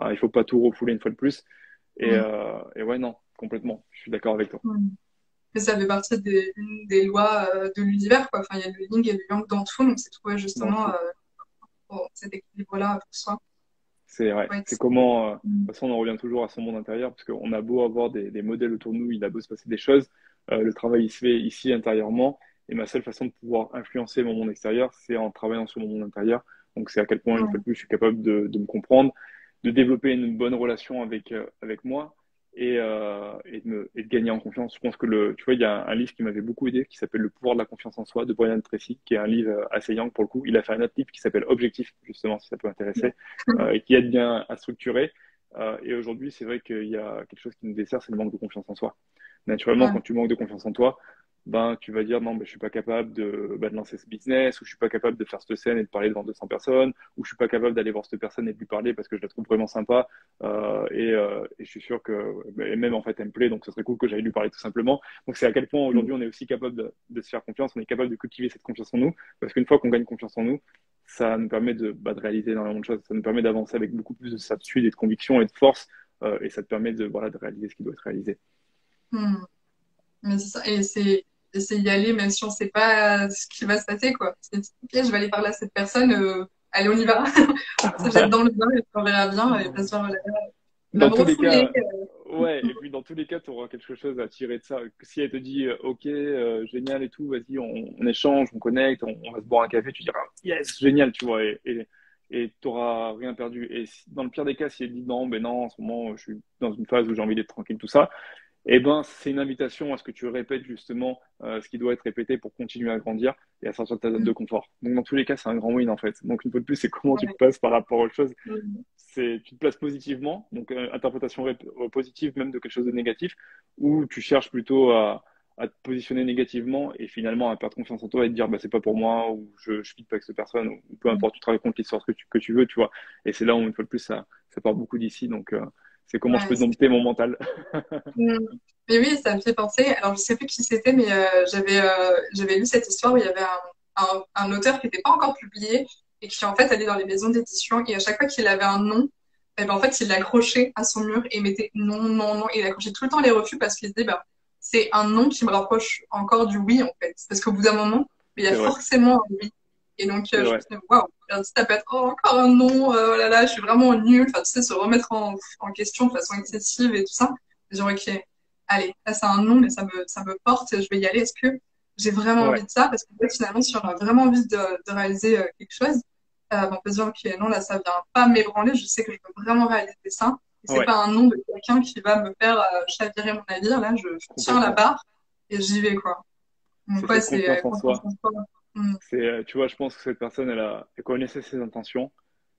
Speaker 2: Il faut pas tout refouler une fois de plus.
Speaker 1: Mm.
Speaker 2: Et ouais, non, complètement. Je suis d'accord avec toi.
Speaker 1: Mm. Mais ça fait partie une des lois de l'univers, quoi. Enfin, il y a le yin et le yang dans tout, donc c'est trouver
Speaker 2: Dans
Speaker 1: justement
Speaker 2: tout.
Speaker 1: cet équilibre-là pour soi.
Speaker 2: C'est ouais.
Speaker 1: Ouais,
Speaker 2: C'est comment. De
Speaker 1: mm.
Speaker 2: toute façon, on en revient toujours à son monde intérieur, parce qu'on a beau avoir des modèles autour de nous, il a beau se passer des choses. Le travail, il se fait ici intérieurement. Et ma seule façon de pouvoir influencer mon monde extérieur, c'est en travaillant sur mon monde intérieur. Donc, c'est à quel point, une fois
Speaker 1: Ouais.
Speaker 2: de plus, je suis capable de me comprendre, de développer une bonne relation avec moi et de gagner en confiance. Je pense que tu vois, il y a un livre qui m'avait beaucoup aidé qui s'appelle Le pouvoir de la confiance en soi de Brian Tracy, qui est un livre assez young pour le coup. Il a fait un autre livre qui s'appelle Objectif, justement, si ça peut intéresser, et qui aide bien à structurer. Et aujourd'hui, c'est vrai qu'il y a quelque chose qui nous dessert, c'est le manque de confiance en soi. Naturellement,
Speaker 1: Ouais.
Speaker 2: quand tu manques de confiance en toi, ben, tu vas dire non, ben, je suis pas capable de lancer ce business, ou je suis pas capable de faire cette scène et de parler devant 200 personnes, ou je suis pas capable d'aller voir cette personne et de lui parler parce que je la trouve vraiment sympa. Et je suis sûr que, et même en fait, elle me plaît, donc ce serait cool que j'aille lui parler tout simplement. Donc c'est à quel point aujourd'hui on est aussi capable de se faire confiance, on est capable de cultiver cette confiance en nous, parce qu'une fois qu'on gagne confiance en nous, ça nous permet de réaliser énormément de choses, ça nous permet d'avancer avec beaucoup plus de certitude et de conviction et de force, et ça te permet voilà, de réaliser ce qui doit être réalisé.
Speaker 1: Hmm. Mais c'est ça. Et c'est y aller, même si on sait pas ce qui va se passer, quoi. C'est, ok, je vais aller parler à cette personne, allez, on y va. On se jette dans le bain et puis on verra bien, et pas se faire, va
Speaker 2: Dans
Speaker 1: me
Speaker 2: tous les
Speaker 1: refouler.
Speaker 2: cas, ouais, et puis dans tous les cas, tu auras quelque chose à tirer de ça. Si elle te dit, OK, génial et tout, vas-y, on échange, on connecte, on va se boire un café, tu diras, yes, génial, tu vois, et t'auras rien perdu. Et dans le pire des cas, si elle dit non, ben non, en ce moment, je suis dans une phase où j'ai envie d'être tranquille, tout ça, eh ben, c'est une invitation à ce que tu répètes justement ce qui doit être répété pour continuer à grandir et à sortir de ta zone de
Speaker 1: Mm.
Speaker 2: confort. Donc, dans tous les cas, c'est un grand win en fait. Donc, une fois de plus, c'est comment tu te
Speaker 1: Ouais.
Speaker 2: places par rapport aux choses.
Speaker 1: Mm.
Speaker 2: C'est, tu te places positivement, donc interprétation positive même de quelque chose de négatif, ou tu cherches plutôt à te positionner négativement et finalement à perdre confiance en toi et te dire bah c'est pas pour moi ou je fit pas avec cette personne ou peu
Speaker 1: Mm.
Speaker 2: importe, tu travailles contre l'histoire que tu veux, tu vois. Et c'est là où une fois de plus ça part beaucoup d'ici. Donc c'est comment je
Speaker 1: Ouais,
Speaker 2: peux dompter mon mental.
Speaker 1: mm. Mais oui, ça me fait penser. Alors, je sais plus qui c'était, mais j'avais lu cette histoire où il y avait un auteur qui n'était pas encore publié et qui, en fait, allait dans les maisons d'édition et à chaque fois qu'il avait un nom, eh ben, en fait, il l'accrochait à son mur et mettait non, non, non. Et il accrochait tout le temps les refus parce qu'il se disait, bah, c'est un non qui me rapproche encore du oui, en fait. Parce qu'au bout d'un moment, il y a
Speaker 2: C'est vrai,
Speaker 1: forcément un oui. Et donc,
Speaker 2: c'est
Speaker 1: je me
Speaker 2: vrai.
Speaker 1: suis dit, waouh, ça peut être oh, encore un non, oh là là, je suis vraiment nulle. Enfin, tu sais, se remettre en question de façon excessive et tout ça. Genre, ok, allez, là c'est un nom, mais ça me porte, je vais y aller. Est-ce que j'ai vraiment
Speaker 2: Ouais,
Speaker 1: envie de ça? Parce qu'en fait, finalement, si on a vraiment envie de réaliser quelque chose, on peut se dire, ok, non, là, ça vient pas m'ébranler, je sais que je veux vraiment réaliser ça. Et c'est
Speaker 2: ouais,
Speaker 1: pas un nom de quelqu'un qui va me faire chavirer mon navire. Là, je tiens la
Speaker 2: complètement.
Speaker 1: barre et j'y vais, quoi.
Speaker 2: C'est
Speaker 1: Donc, ouais,
Speaker 2: cette
Speaker 1: c'est
Speaker 2: confiance en
Speaker 1: confiance
Speaker 2: soi.
Speaker 1: en soi. Mm.
Speaker 2: C'est, tu vois, je pense que cette personne, elle connaissait ses intentions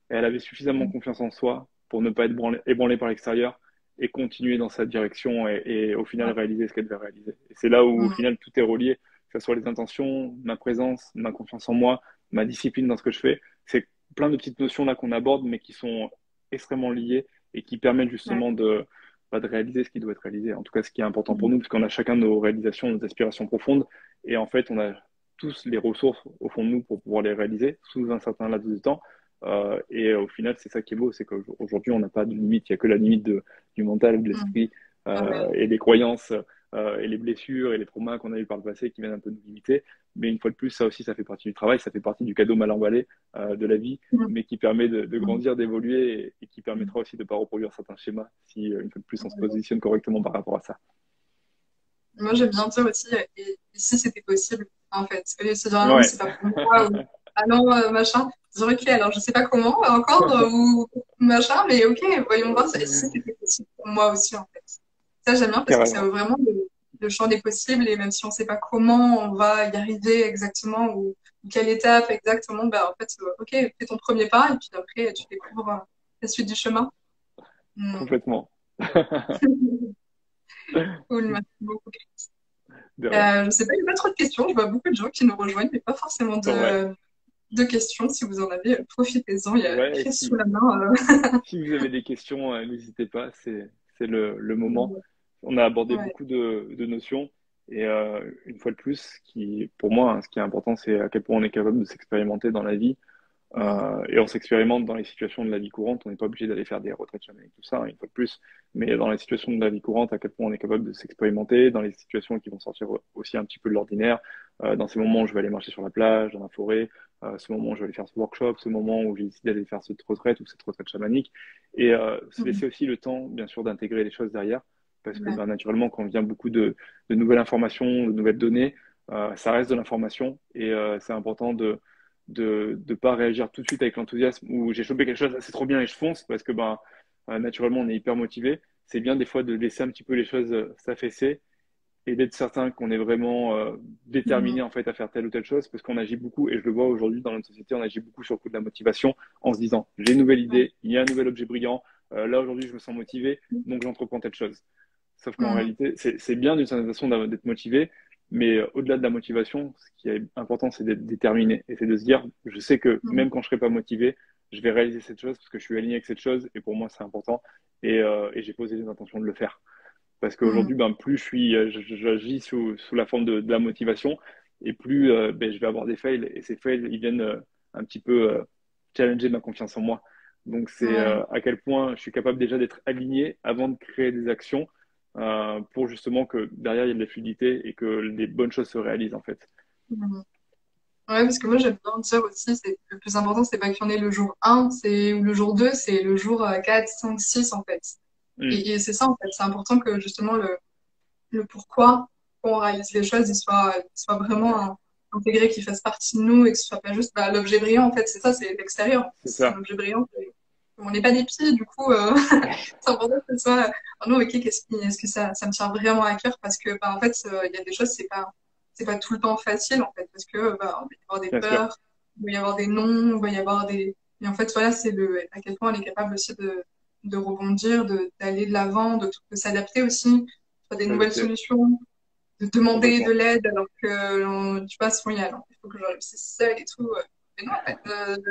Speaker 2: et elle avait suffisamment
Speaker 1: Mm.
Speaker 2: confiance en soi pour ne pas être ébranlée par l'extérieur et continuer dans sa direction et au final
Speaker 1: Ouais.
Speaker 2: réaliser ce qu'elle devait réaliser. Et c'est là où au
Speaker 1: Mm.
Speaker 2: final tout est relié, que ce soit les intentions, ma présence, ma confiance en moi, ma discipline dans ce que je fais. C'est plein de petites notions là qu'on aborde mais qui sont extrêmement liées et qui permettent
Speaker 1: Ouais.
Speaker 2: justement de réaliser ce qui doit être réalisé. En tout cas, ce qui est important pour
Speaker 1: Mm.
Speaker 2: nous, parce qu'on a chacun nos réalisations, nos aspirations profondes et en fait, on a tous les ressources au fond de nous pour pouvoir les réaliser sous un certain laps de temps. Et au final, c'est ça qui est beau, c'est qu'aujourd'hui, on n'a pas de limite, il n'y a que la limite du mental, de
Speaker 1: Mm.
Speaker 2: l'esprit
Speaker 1: Ah ouais.
Speaker 2: et des croyances et les blessures et les traumas qu'on a eu par le passé qui viennent un peu nous limiter. Mais une fois de plus, ça aussi, ça fait partie du travail, ça fait partie du cadeau mal emballé de la vie,
Speaker 1: Mm.
Speaker 2: mais qui permet de
Speaker 1: Mm.
Speaker 2: grandir, d'évoluer et qui
Speaker 1: Mm.
Speaker 2: permettra aussi de ne pas reproduire certains schémas si, une fois de plus, on se positionne correctement par rapport à ça.
Speaker 1: Moi, j'aime bien dire aussi, et si c'était possible, en fait. Au lieu de se dire, ah non,
Speaker 2: Ouais.
Speaker 1: c'est pas pour moi, ou ah non, machin. Dire, ok, alors je sais pas comment encore, ou machin, mais ok, voyons voir et si c'était possible pour moi aussi, en fait. Ça, j'aime bien parce que ça
Speaker 2: Carrément.
Speaker 1: veut vraiment le champ des possibles, et même si on sait pas comment on va y arriver exactement, ou quelle étape exactement, bah, en fait, ok, fais ton premier pas, et puis après, tu découvres la suite du chemin. Hmm.
Speaker 2: Complètement.
Speaker 1: Cool, merci beaucoup.
Speaker 2: De rien.
Speaker 1: Je sais pas, il n'y a pas trop de questions. Je vois beaucoup de gens qui nous rejoignent, mais pas forcément
Speaker 2: Ouais.
Speaker 1: de questions. Si vous en avez, profitez-en. Il y a
Speaker 2: Ouais, et
Speaker 1: Chris sous la main.
Speaker 2: si vous avez des questions, n'hésitez pas, c'est le moment.
Speaker 1: Euh,
Speaker 2: On a abordé
Speaker 1: ouais.
Speaker 2: beaucoup de notions et une fois de plus, pour moi, hein, ce qui est important, c'est à quel point on est capable de s'expérimenter dans la vie
Speaker 1: Mm,
Speaker 2: et on s'expérimente dans les situations de la vie courante. On n'est pas obligé d'aller faire des retraites chamaniques, tout ça, hein, une fois de plus. Mais dans les situations de la vie courante, à quel point on est capable de s'expérimenter, dans les situations qui vont sortir aussi un petit peu de l'ordinaire, dans ces moments où je vais aller marcher sur la plage, dans la forêt, ce moment où je vais aller faire ce workshop, ce moment où j'ai décidé d'aller faire cette retraite ou cette retraite chamanique. Et se
Speaker 1: mm,
Speaker 2: laisser aussi le temps, bien sûr, d'intégrer les choses derrière. Parce que
Speaker 1: ouais.
Speaker 2: ben, naturellement, quand vient beaucoup de nouvelles informations, de nouvelles données, ça reste de l'information et c'est important de pas réagir tout de suite avec l'enthousiasme ou j'ai chopé quelque chose, c'est trop bien et je fonce parce que ben naturellement on est hyper motivé. C'est bien des fois de laisser un petit peu les choses s'affaisser et d'être certain qu'on est vraiment
Speaker 1: Mm,
Speaker 2: déterminé en fait à faire telle ou telle chose parce qu'on agit beaucoup et je le vois aujourd'hui dans notre société, on agit beaucoup sur le coup de la motivation en se disant j'ai une nouvelle
Speaker 1: ouais.
Speaker 2: idée, il y a un nouvel objet brillant, là aujourd'hui je me sens motivé, donc j'entreprends telle chose. Sauf qu'en réalité, c'est bien d'une certaine façon d'être motivé, mais au-delà de la motivation, ce qui est important, c'est d'être déterminé. Et c'est de se dire, je sais que même quand je serai pas motivé, je vais réaliser cette chose parce que je suis aligné avec cette chose et pour moi, c'est important. Et j'ai posé les intentions de le faire. Parce qu'aujourd'hui, ben, plus j'agis sous la forme de la motivation et plus ben, je vais avoir des fails. Et ces fails, ils viennent un petit peu challenger ma confiance en moi. Donc, c'est à quel point je suis capable déjà d'être aligné avant de créer des actions pour justement que derrière, il y ait de la fluidité et que les bonnes choses se réalisent en fait.
Speaker 1: Ouais, parce que moi, j'aime bien dire aussi, c'est le plus important, c'est pas qu'il y en ait le jour 1, ou le jour 2, c'est le jour 4, 5, 6, en fait.
Speaker 2: Mm.
Speaker 1: Et c'est ça, en fait. C'est important que, justement, le pourquoi on réalise les choses, il soit vraiment intégré, qu'il fasse partie de nous et que ce soit pas juste bah, l'objet brillant, en fait. C'est ça, c'est l'extérieur.
Speaker 2: C'est
Speaker 1: C'est un
Speaker 2: ça.
Speaker 1: objet brillant. On n'est pas des pieds, du coup, c'est important que ce soit, non, ok, est-ce que ça me tient vraiment à cœur parce que, bah, en fait, il y a des choses, c'est pas tout le temps facile, en fait, parce que, bah, il va y avoir des
Speaker 2: Bien sûr.
Speaker 1: peurs, il va y avoir des non, il va y avoir et en fait, voilà, à quel point elle est capable aussi de rebondir, d'aller de l'avant, de s'adapter aussi, à des nouvelles
Speaker 2: S'adapter
Speaker 1: solutions, de demander de
Speaker 2: complètement.
Speaker 1: l'aide alors que, tu passes, bon, il faut que je réussisse seule et tout. Mais non, en fait,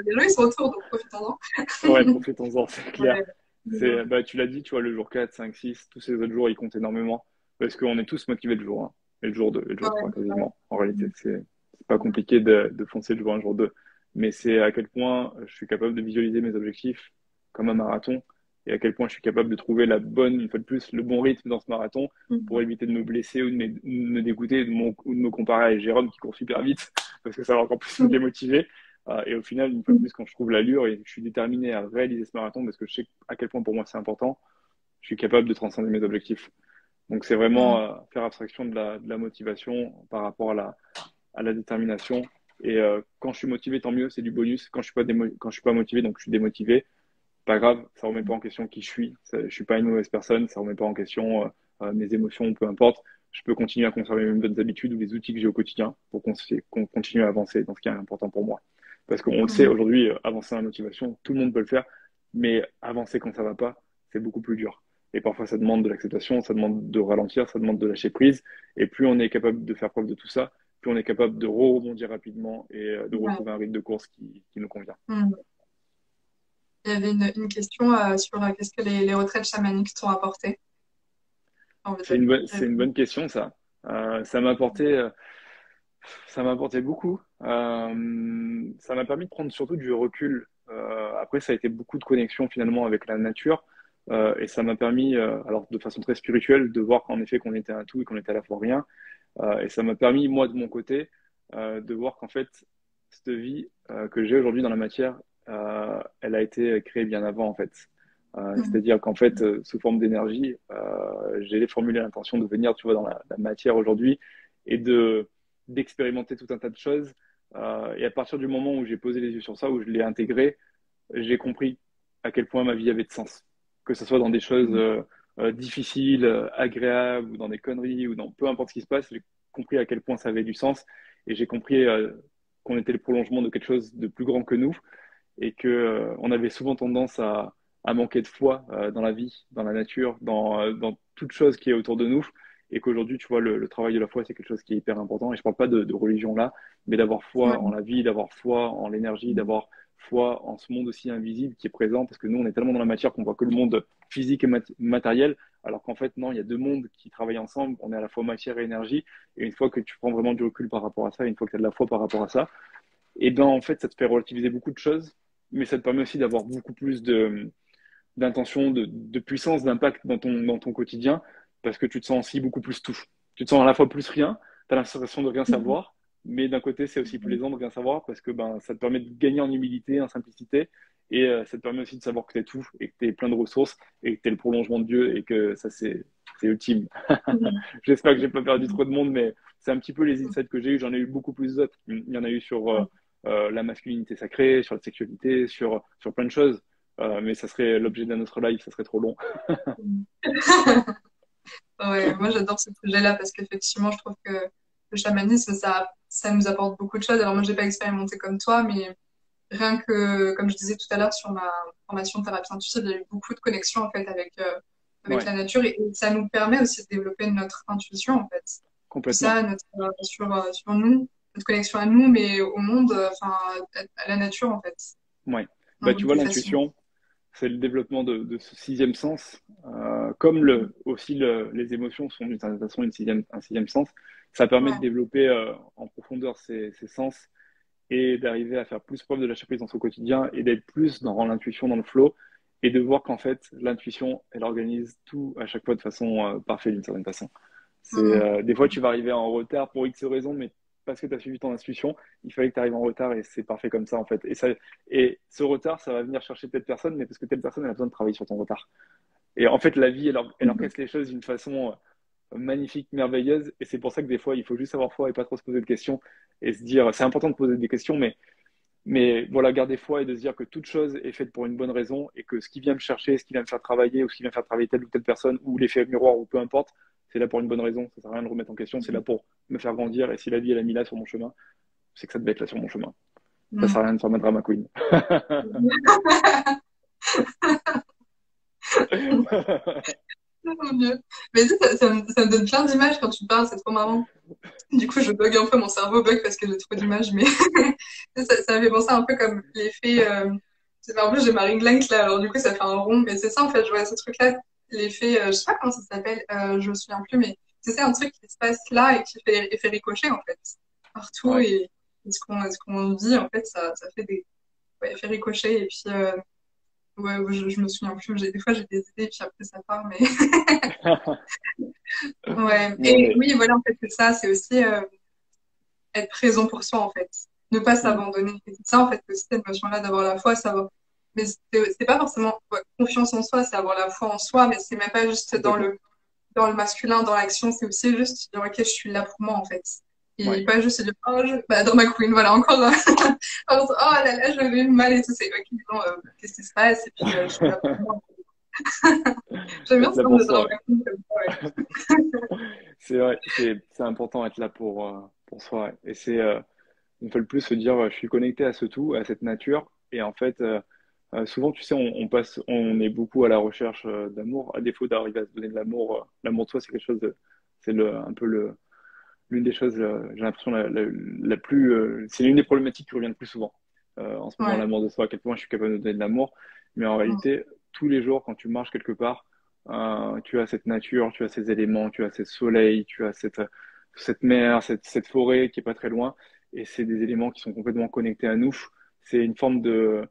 Speaker 1: les gens, ils sont autour, donc profitons-en.
Speaker 2: Ouais, profitons-en, c'est clair.
Speaker 1: Ouais.
Speaker 2: C'est, bah, tu l'as dit, tu vois, le jour 4, 5, 6, tous ces autres jours, ils comptent énormément. Parce qu'on est tous motivés le jour 1 et le jour 2 et le jour 3
Speaker 1: Ouais.
Speaker 2: quasiment. En réalité, c'est pas compliqué de foncer le jour 1, le jour 2. Mais c'est à quel point je suis capable de visualiser mes objectifs comme un marathon et à quel point je suis capable de trouver une fois de plus, le bon rythme dans ce marathon pour éviter de me blesser ou de me dégoûter ou de me comparer à Jérôme qui court super vite parce que ça va encore plus me démotiver. Et au final, une fois de plus, quand je trouve l'allure et je suis déterminé à réaliser ce marathon parce que je sais à quel point pour moi c'est important, je suis capable de transcender mes objectifs. Donc c'est vraiment faire abstraction de la motivation par rapport à la détermination. Et quand je suis motivé, tant mieux, c'est du bonus. Quand je suis pas motivé, donc je suis démotivé, pas grave, ça remet pas en question qui je suis. Je suis pas une mauvaise personne, ça remet pas en question mes émotions, peu importe. Je peux continuer à conserver mes bonnes habitudes ou les outils que j'ai au quotidien pour qu'on continue à avancer dans ce qui est important pour moi. Parce qu'on le sait aujourd'hui, avancer en motivation, tout le monde peut le faire, mais avancer quand ça va pas, c'est beaucoup plus dur. Et parfois, ça demande de l'acceptation, ça demande de ralentir, ça demande de lâcher prise. Et plus on est capable de faire preuve de tout ça, plus on est capable de rebondir rapidement et de
Speaker 1: Ouais.
Speaker 2: retrouver un rythme de course qui nous convient.
Speaker 1: Il y avait une question sur qu'est-ce que les retraites chamaniques t'ont apporté. En fait,
Speaker 2: C'est une bonne question, ça. Ça m'a ça m'a apporté beaucoup. Ça m'a permis de prendre surtout du recul. Après, ça a été beaucoup de connexion finalement avec la nature. Et ça m'a permis, alors de façon très spirituelle, de voir qu'en effet qu'on était un tout et qu'on était à la fois rien. Et ça m'a permis, moi, de mon côté, de voir qu'en fait, cette vie que j'ai aujourd'hui dans la matière, elle a été créée bien avant, en fait. C'est-à-dire qu'en fait, sous forme d'énergie, j'ai formulé l'intention de venir, tu vois, dans la matière aujourd'hui et d'expérimenter tout un tas de choses. Et à partir du moment où j'ai posé les yeux sur ça, où je l'ai intégré, j'ai compris à quel point ma vie avait de sens. Que ce soit dans des choses difficiles, agréables, ou dans des conneries, ou dans peu importe ce qui se passe, j'ai compris à quel point ça avait du sens. Et j'ai compris qu'on était le prolongement de quelque chose de plus grand que nous et que on avait souvent tendance à manquer de foi dans la vie, dans la nature, dans toute chose qui est autour de nous. Et qu'aujourd'hui, tu vois, le travail de la foi, c'est quelque chose qui est hyper important. Et je parle pas de religion là, mais d'avoir foi en la vie, d'avoir foi en l'énergie, d'avoir foi en ce monde aussi invisible qui est présent, parce que nous, on est tellement dans la matière qu'on voit que le monde physique et matériel, alors qu'en fait, non, il y a deux mondes qui travaillent ensemble. On est à la fois matière et énergie. Et une fois que tu prends vraiment du recul par rapport à ça, une fois que tu as de la foi par rapport à ça, et ben en fait, ça te fait relativiser beaucoup de choses, mais ça te permet aussi d'avoir beaucoup plus d'intention, de puissance, d'impact dans ton quotidien, parce que tu te sens aussi beaucoup plus tout. Tu te sens à la fois plus rien, tu as l'impression de rien savoir, mais d'un côté, c'est aussi plaisant de rien savoir, parce que ben, ça te permet de gagner en humilité, en simplicité, et ça te permet aussi de savoir que tu es tout, et que tu es plein de ressources, et que tu es le prolongement de Dieu, et que ça, c'est ultime. J'espère que j'ai pas perdu trop de monde, mais c'est un petit peu les insights que j'ai eu. J'en ai eu beaucoup plus d'autres. Il y en a eu sur la masculinité sacrée, sur la sexualité, sur plein de choses. Mais ça serait l'objet d'un autre live, ça serait trop long.
Speaker 1: Ouais, moi j'adore ce projet-là parce qu'effectivement, je trouve que le chamanisme, ça nous apporte beaucoup de choses. Alors moi, j'ai pas expérimenté comme toi, mais rien que, comme je disais tout à l'heure, sur formation de thérapie intuitive, il y a eu beaucoup de connexions en fait avec
Speaker 2: Ouais,
Speaker 1: la nature et ça nous permet aussi de développer notre intuition en fait. Tout
Speaker 2: complètement.
Speaker 1: ça, sur nous, notre connexion à nous, mais au monde, enfin à la nature en fait,
Speaker 2: Ouais.
Speaker 1: dans
Speaker 2: Bah, tu
Speaker 1: beaucoup
Speaker 2: vois,
Speaker 1: plus facilement.
Speaker 2: l'intuition, c'est le développement de ce sixième sens. Comme aussi les émotions sont d'une certaine façon un sixième sens, ça permet de
Speaker 1: Ouais.
Speaker 2: développer en profondeur ces sens et d'arriver à faire plus preuve de lâcher prise dans son quotidien et d'être plus dans l'intuition, dans le flow, et de voir qu'en fait, l'intuition, elle organise tout à chaque fois de façon parfaite d'une certaine façon.
Speaker 1: Mhm.
Speaker 2: Des fois, tu vas arriver en retard pour X raisons, mais parce que tu as suivi ton intuition, il fallait que tu arrives en retard et c'est parfait comme ça, en fait. Et ce retard, ça va venir chercher telle personne, mais parce que telle personne, elle a besoin de travailler sur ton retard. Et en fait, la vie, elle
Speaker 1: Mhm.
Speaker 2: orchestre les choses d'une façon magnifique, merveilleuse. Et c'est pour ça que des fois, il faut juste avoir foi et pas trop se poser de questions et se dire, c'est important de poser des questions, mais voilà, garder foi et de se dire que toute chose est faite pour une bonne raison et que ce qui vient me chercher, ce qui vient me faire travailler ou ce qui vient faire travailler telle ou telle personne ou l'effet miroir ou peu importe, c'est là pour une bonne raison. Ça sert à rien de remettre en question. C'est là pour me faire grandir. Et si la vie, elle a mis là sur mon chemin, c'est que ça devait être là sur mon chemin. Ça sert à
Speaker 1: Mhm.
Speaker 2: rien de faire ma drama queen.
Speaker 1: Oh mon Dieu. Mais tu sais, ça me donne plein d'images quand tu parles, c'est trop marrant. Du coup, je bug un peu, mon cerveau bug parce que j'ai trop d'images, mais ça me fait penser un peu comme l'effet. En plus, j'ai ma ring light là, alors du coup, ça fait un rond, mais c'est ça en fait, je vois ce truc-là, l'effet, je sais pas comment ça s'appelle, je me souviens plus, mais c'est un truc qui se passe là et qui fait effet ricochet en fait, partout
Speaker 2: Ouais.
Speaker 1: et ce qu'on dit en fait, ça fait des ouais, effets ricochets et puis ouais, je me souviens plus, des fois j'ai des idées puis après ça part, mais ouais.
Speaker 2: Non,
Speaker 1: Et
Speaker 2: mais
Speaker 1: oui, voilà, en fait, c'est ça, c'est aussi être présent pour soi, en fait. Ne pas
Speaker 2: hmm,
Speaker 1: s'abandonner. Et c'est ça, en fait, aussi cette notion-là d'avoir la foi, savoir. Mais c'est pas forcément ouais, confiance en soi, c'est avoir la foi en soi, mais c'est même pas juste
Speaker 2: complètement.
Speaker 1: dans le masculin, dans l'action, c'est aussi juste dire, ok, je suis là pour moi, en fait.
Speaker 2: Ouais.
Speaker 1: Et pas juste se dire, oh, bah, dans ma queen, voilà, encore, oh là là, je vais mal et tout, c'est, ok, non, qu'est-ce qui se passe? Et puis, je suis là pour moi. J'aime bien
Speaker 2: Être
Speaker 1: ce
Speaker 2: là
Speaker 1: terme
Speaker 2: pour
Speaker 1: de dans
Speaker 2: soi.
Speaker 1: ma queen comme ça, ouais.
Speaker 2: C'est vrai, c'est important d'être là pour soi. Ouais. Et c'est une fois de plus se dire, je suis connecté à ce tout, à cette nature. Et en fait, souvent, tu sais, on est beaucoup à la recherche d'amour, à défaut d'arriver à se donner de l'amour. L'amour de soi, c'est quelque chose c'est un peu l'une des choses, j'ai l'impression la plus, c'est l'une des problématiques qui revient le plus souvent en ce moment,
Speaker 1: Ouais.
Speaker 2: l'amour de soi, à quel point je suis capable de donner de l'amour. Mais en
Speaker 1: Mm.
Speaker 2: réalité, tous les jours, quand tu marches quelque part, tu as cette nature, tu as ces éléments, tu as ce soleil, tu as cette mer, cette forêt qui est pas très loin. Et c'est des éléments qui sont complètement connectés à nous. C'est une forme de,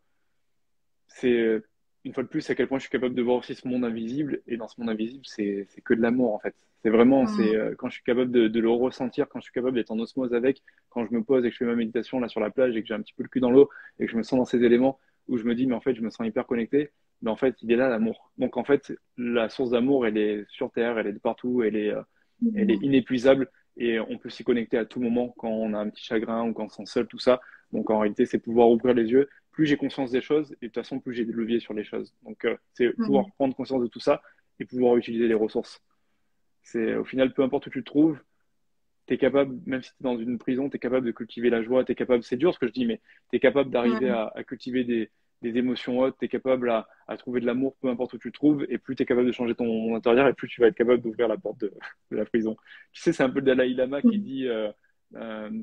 Speaker 2: c'est une fois de plus à quel point je suis capable de voir aussi ce monde invisible. Et dans ce monde invisible, c'est que de l'amour en fait. C'est vraiment,
Speaker 1: Mm.
Speaker 2: quand je suis capable de le ressentir, quand je suis capable d'être en osmose avec, quand je me pose et que je fais ma méditation là sur la plage et que j'ai un petit peu le cul dans l'eau et que je me sens dans ces éléments où je me dis mais en fait je me sens hyper connecté. Mais en fait il est là l'amour. Donc en fait la source d'amour elle est sur terre, elle est de partout, elle est
Speaker 1: Mm.
Speaker 2: inépuisable et on peut s'y connecter à tout moment quand on a un petit chagrin ou quand on se sent seul, tout ça. Donc en réalité c'est pouvoir ouvrir les yeux plus j'ai conscience des choses, et de toute façon, plus j'ai des leviers sur les choses. Donc, c'est pouvoir
Speaker 1: Mm.
Speaker 2: prendre conscience de tout ça et pouvoir utiliser les ressources. C'est au final, peu importe où tu te trouves, tu es capable, même si tu es dans une prison, tu es capable de cultiver la joie, tu es capable, c'est dur ce que je dis, mais tu es capable d'arriver
Speaker 1: Ouais.
Speaker 2: à cultiver des émotions hautes, tu es capable à trouver de l'amour, peu importe où tu te trouves, et plus tu es capable de changer ton intérieur, et plus tu vas être capable d'ouvrir la porte de la prison. Tu sais, c'est un peu le Dalai Lama qui
Speaker 1: Mm.
Speaker 2: dit,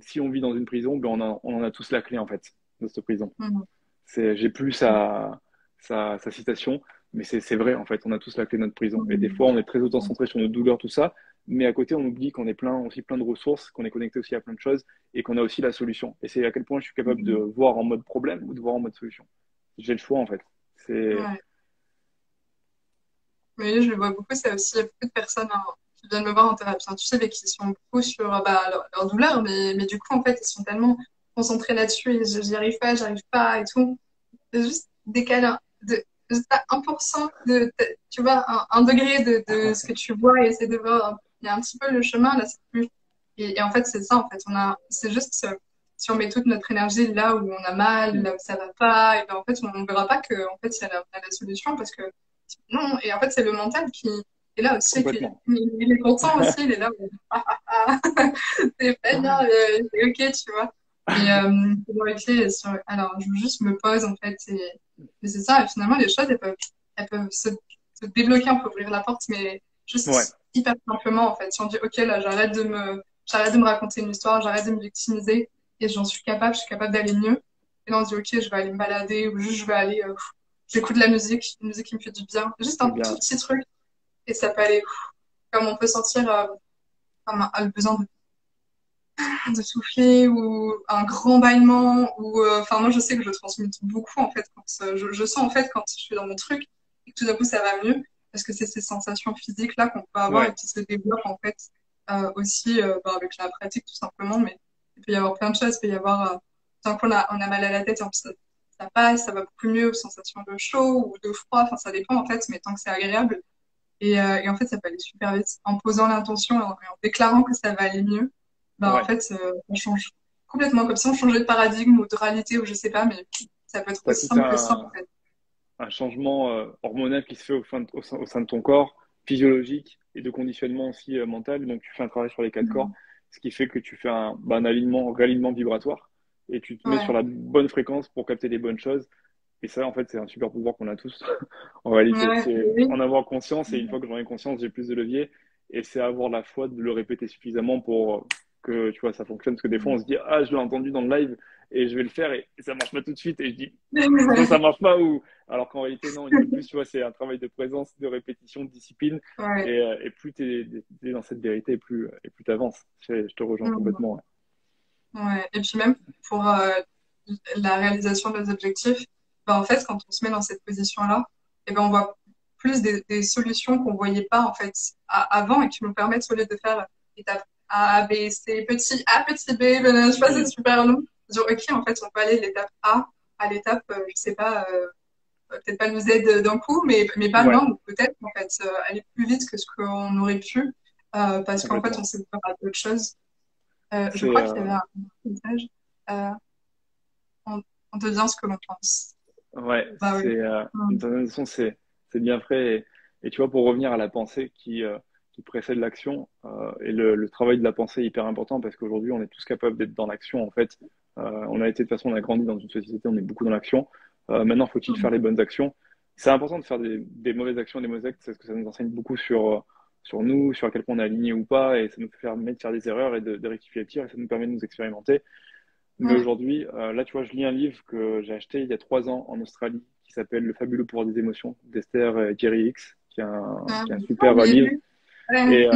Speaker 2: si on vit dans une prison, ben on en a tous la clé, en fait, de cette prison.
Speaker 1: Mm.
Speaker 2: J'ai plus sa citation, mais c'est vrai, en fait, on a tous la clé de notre prison. Et des
Speaker 1: Mm.
Speaker 2: fois, on est très auto-centré sur nos douleurs, tout ça, mais à côté, on oublie qu'on est aussi plein de ressources, qu'on est connecté aussi à plein de choses et qu'on a aussi la solution. Et c'est à quel point je suis capable de
Speaker 1: Mm.
Speaker 2: voir en mode problème ou de voir en mode solution. J'ai le choix, en fait. C'est
Speaker 1: Ouais. Oui, je le vois beaucoup. C'est aussi, il y a beaucoup de personnes hein, qui viennent me voir en thérapie intuitive et qui sont beaucoup sur bah, leur douleur, mais du coup, en fait, ils sont tellement concentrés là-dessus et j'y arrive pas, j'arrive pas et tout. C'est juste décaler juste à 1% tu vois, un degré de ce que tu vois et essayer de voir, il y a un petit peu le chemin, là, c'est plus. Et en fait, c'est ça, en fait. C'est juste, si on met toute notre énergie là où on a mal,
Speaker 2: hmm,
Speaker 1: là où ça va pas, et ben, en fait, on ne verra pas que, en fait, il y a la solution parce que non, et en fait, c'est le mental qui est là aussi,
Speaker 2: complètement.
Speaker 1: il est content aussi, il est là, c'est pas bien, c'est ok, tu vois. Et c'est dans les clés, alors je veux juste me pose, en fait, et Mais c'est ça, et finalement, les choses, elles peuvent se débloquer, on peut ouvrir la porte, mais
Speaker 2: Ouais,
Speaker 1: juste hyper simplement, en fait. Si on dit, OK, là, j'arrête de me raconter une histoire, j'arrête de me victimiser, et j'en suis capable, je suis capable d'aller mieux. Et là, on se dit, OK, je vais aller me balader, ou juste, je vais aller, j'écoute de la musique, une musique qui me fait du bien. Juste
Speaker 2: eh
Speaker 1: un tout
Speaker 2: bien,
Speaker 1: petit truc, et ça peut aller, comme on peut sentir, comme le besoin de souffler ou un grand bâillement ou enfin moi je sais que je transmute beaucoup en fait quand je sens en fait quand je suis dans mon truc et que tout d'un coup ça va mieux parce que c'est ces sensations physiques là qu'on peut avoir et
Speaker 2: ouais,
Speaker 1: qui se développent en fait aussi avec la pratique tout simplement mais il peut y avoir plein de choses il peut y avoir tant qu'on a mal à la tête et en plus ça passe ça va beaucoup mieux sensation de chaud ou de froid enfin ça dépend en fait mais tant que c'est agréable et en fait, ça peut aller super vite. En posant l'intention et en déclarant que ça va aller mieux, bah, en
Speaker 2: ouais.
Speaker 1: fait, on change complètement. Comme si on changeait de paradigme ou de réalité ou je sais pas, mais ça peut être
Speaker 2: T'as
Speaker 1: aussi
Speaker 2: tout
Speaker 1: simple que ça, en fait.
Speaker 2: un changement hormonal qui se fait au sein de ton corps, physiologique et de conditionnement aussi mental. Donc, tu fais un travail sur les quatre corps,
Speaker 1: Mm.
Speaker 2: ce qui fait que tu fais un réalignement vibratoire et tu te mets sur
Speaker 1: Ouais,
Speaker 2: la bonne fréquence pour capter les bonnes choses. Et ça, en fait, c'est un super pouvoir qu'on a tous. En réalité,
Speaker 1: ouais,
Speaker 2: c'est
Speaker 1: oui.
Speaker 2: en avoir conscience et une fois que j'en ai conscience, j'ai plus de levier. Et c'est avoir la foi de le répéter suffisamment pour que tu vois, ça fonctionne. Parce que des fois, on se dit, ah, je l'ai entendu dans le live et je vais le faire et ça marche pas tout de suite. Et je dis, soit ça marche pas ou alors qu'en réalité, non, une fois de plus, tu vois, c'est un travail de présence, de répétition, de discipline.
Speaker 1: Ouais.
Speaker 2: Et plus tu es, dans cette vérité, et plus tu avances. Je te rejoins
Speaker 1: Mm.
Speaker 2: complètement. Ouais.
Speaker 1: Ouais. Et puis même pour la réalisation de nos objectifs, bah, en fait, quand on se met dans cette position-là, et ben, on voit plus des solutions qu'on voyait pas en fait avant et qui nous permettent au lieu de faire étape A, B, C, petit A, petit B, ben, je sais pas, c'est
Speaker 2: Mm.
Speaker 1: super long. Dire, ok, en fait, on peut aller de l'étape A à l'étape, je sais pas, peut-être pas nous aide d'un coup, mais pas
Speaker 2: Ouais,
Speaker 1: loin, ou peut-être en fait aller plus vite que ce qu'on aurait pu, parce qu'en fait, on
Speaker 2: complètement.
Speaker 1: s'est ouvert à d'autres choses. Je
Speaker 2: C'est
Speaker 1: crois qu'il y avait un message. Euh, on, on devient ce que l'on pense.
Speaker 2: Ouais,
Speaker 1: Bah oui.
Speaker 2: c'est d'une
Speaker 1: Mm.
Speaker 2: certaine façon, c'est bien fait. Et tu vois, pour revenir à la pensée qui précède l'action, et le travail de la pensée est hyper important parce qu'aujourd'hui, on est tous capables d'être dans l'action. En fait, on a été de toute façon, on a grandi dans une société, on est beaucoup dans l'action. Maintenant, faut-il faire
Speaker 1: Mm.
Speaker 2: les bonnes actions? C'est important de faire des mauvaises actions, des mauvaises actes, parce que ça nous enseigne beaucoup sur nous, sur à quel point on est aligné ou pas, et ça nous permet de faire des erreurs et de rectifier le tir, et ça nous permet de nous expérimenter. Mais
Speaker 1: Mm.
Speaker 2: aujourd'hui, là, tu vois, je lis un livre que j'ai acheté il y a 3 ans en Australie qui s'appelle Le fabuleux pouvoir des émotions d'Esther Jerry Hicks, qui est un
Speaker 1: Ah,
Speaker 2: super
Speaker 1: je l'ai
Speaker 2: livre.
Speaker 1: lu. Ouais.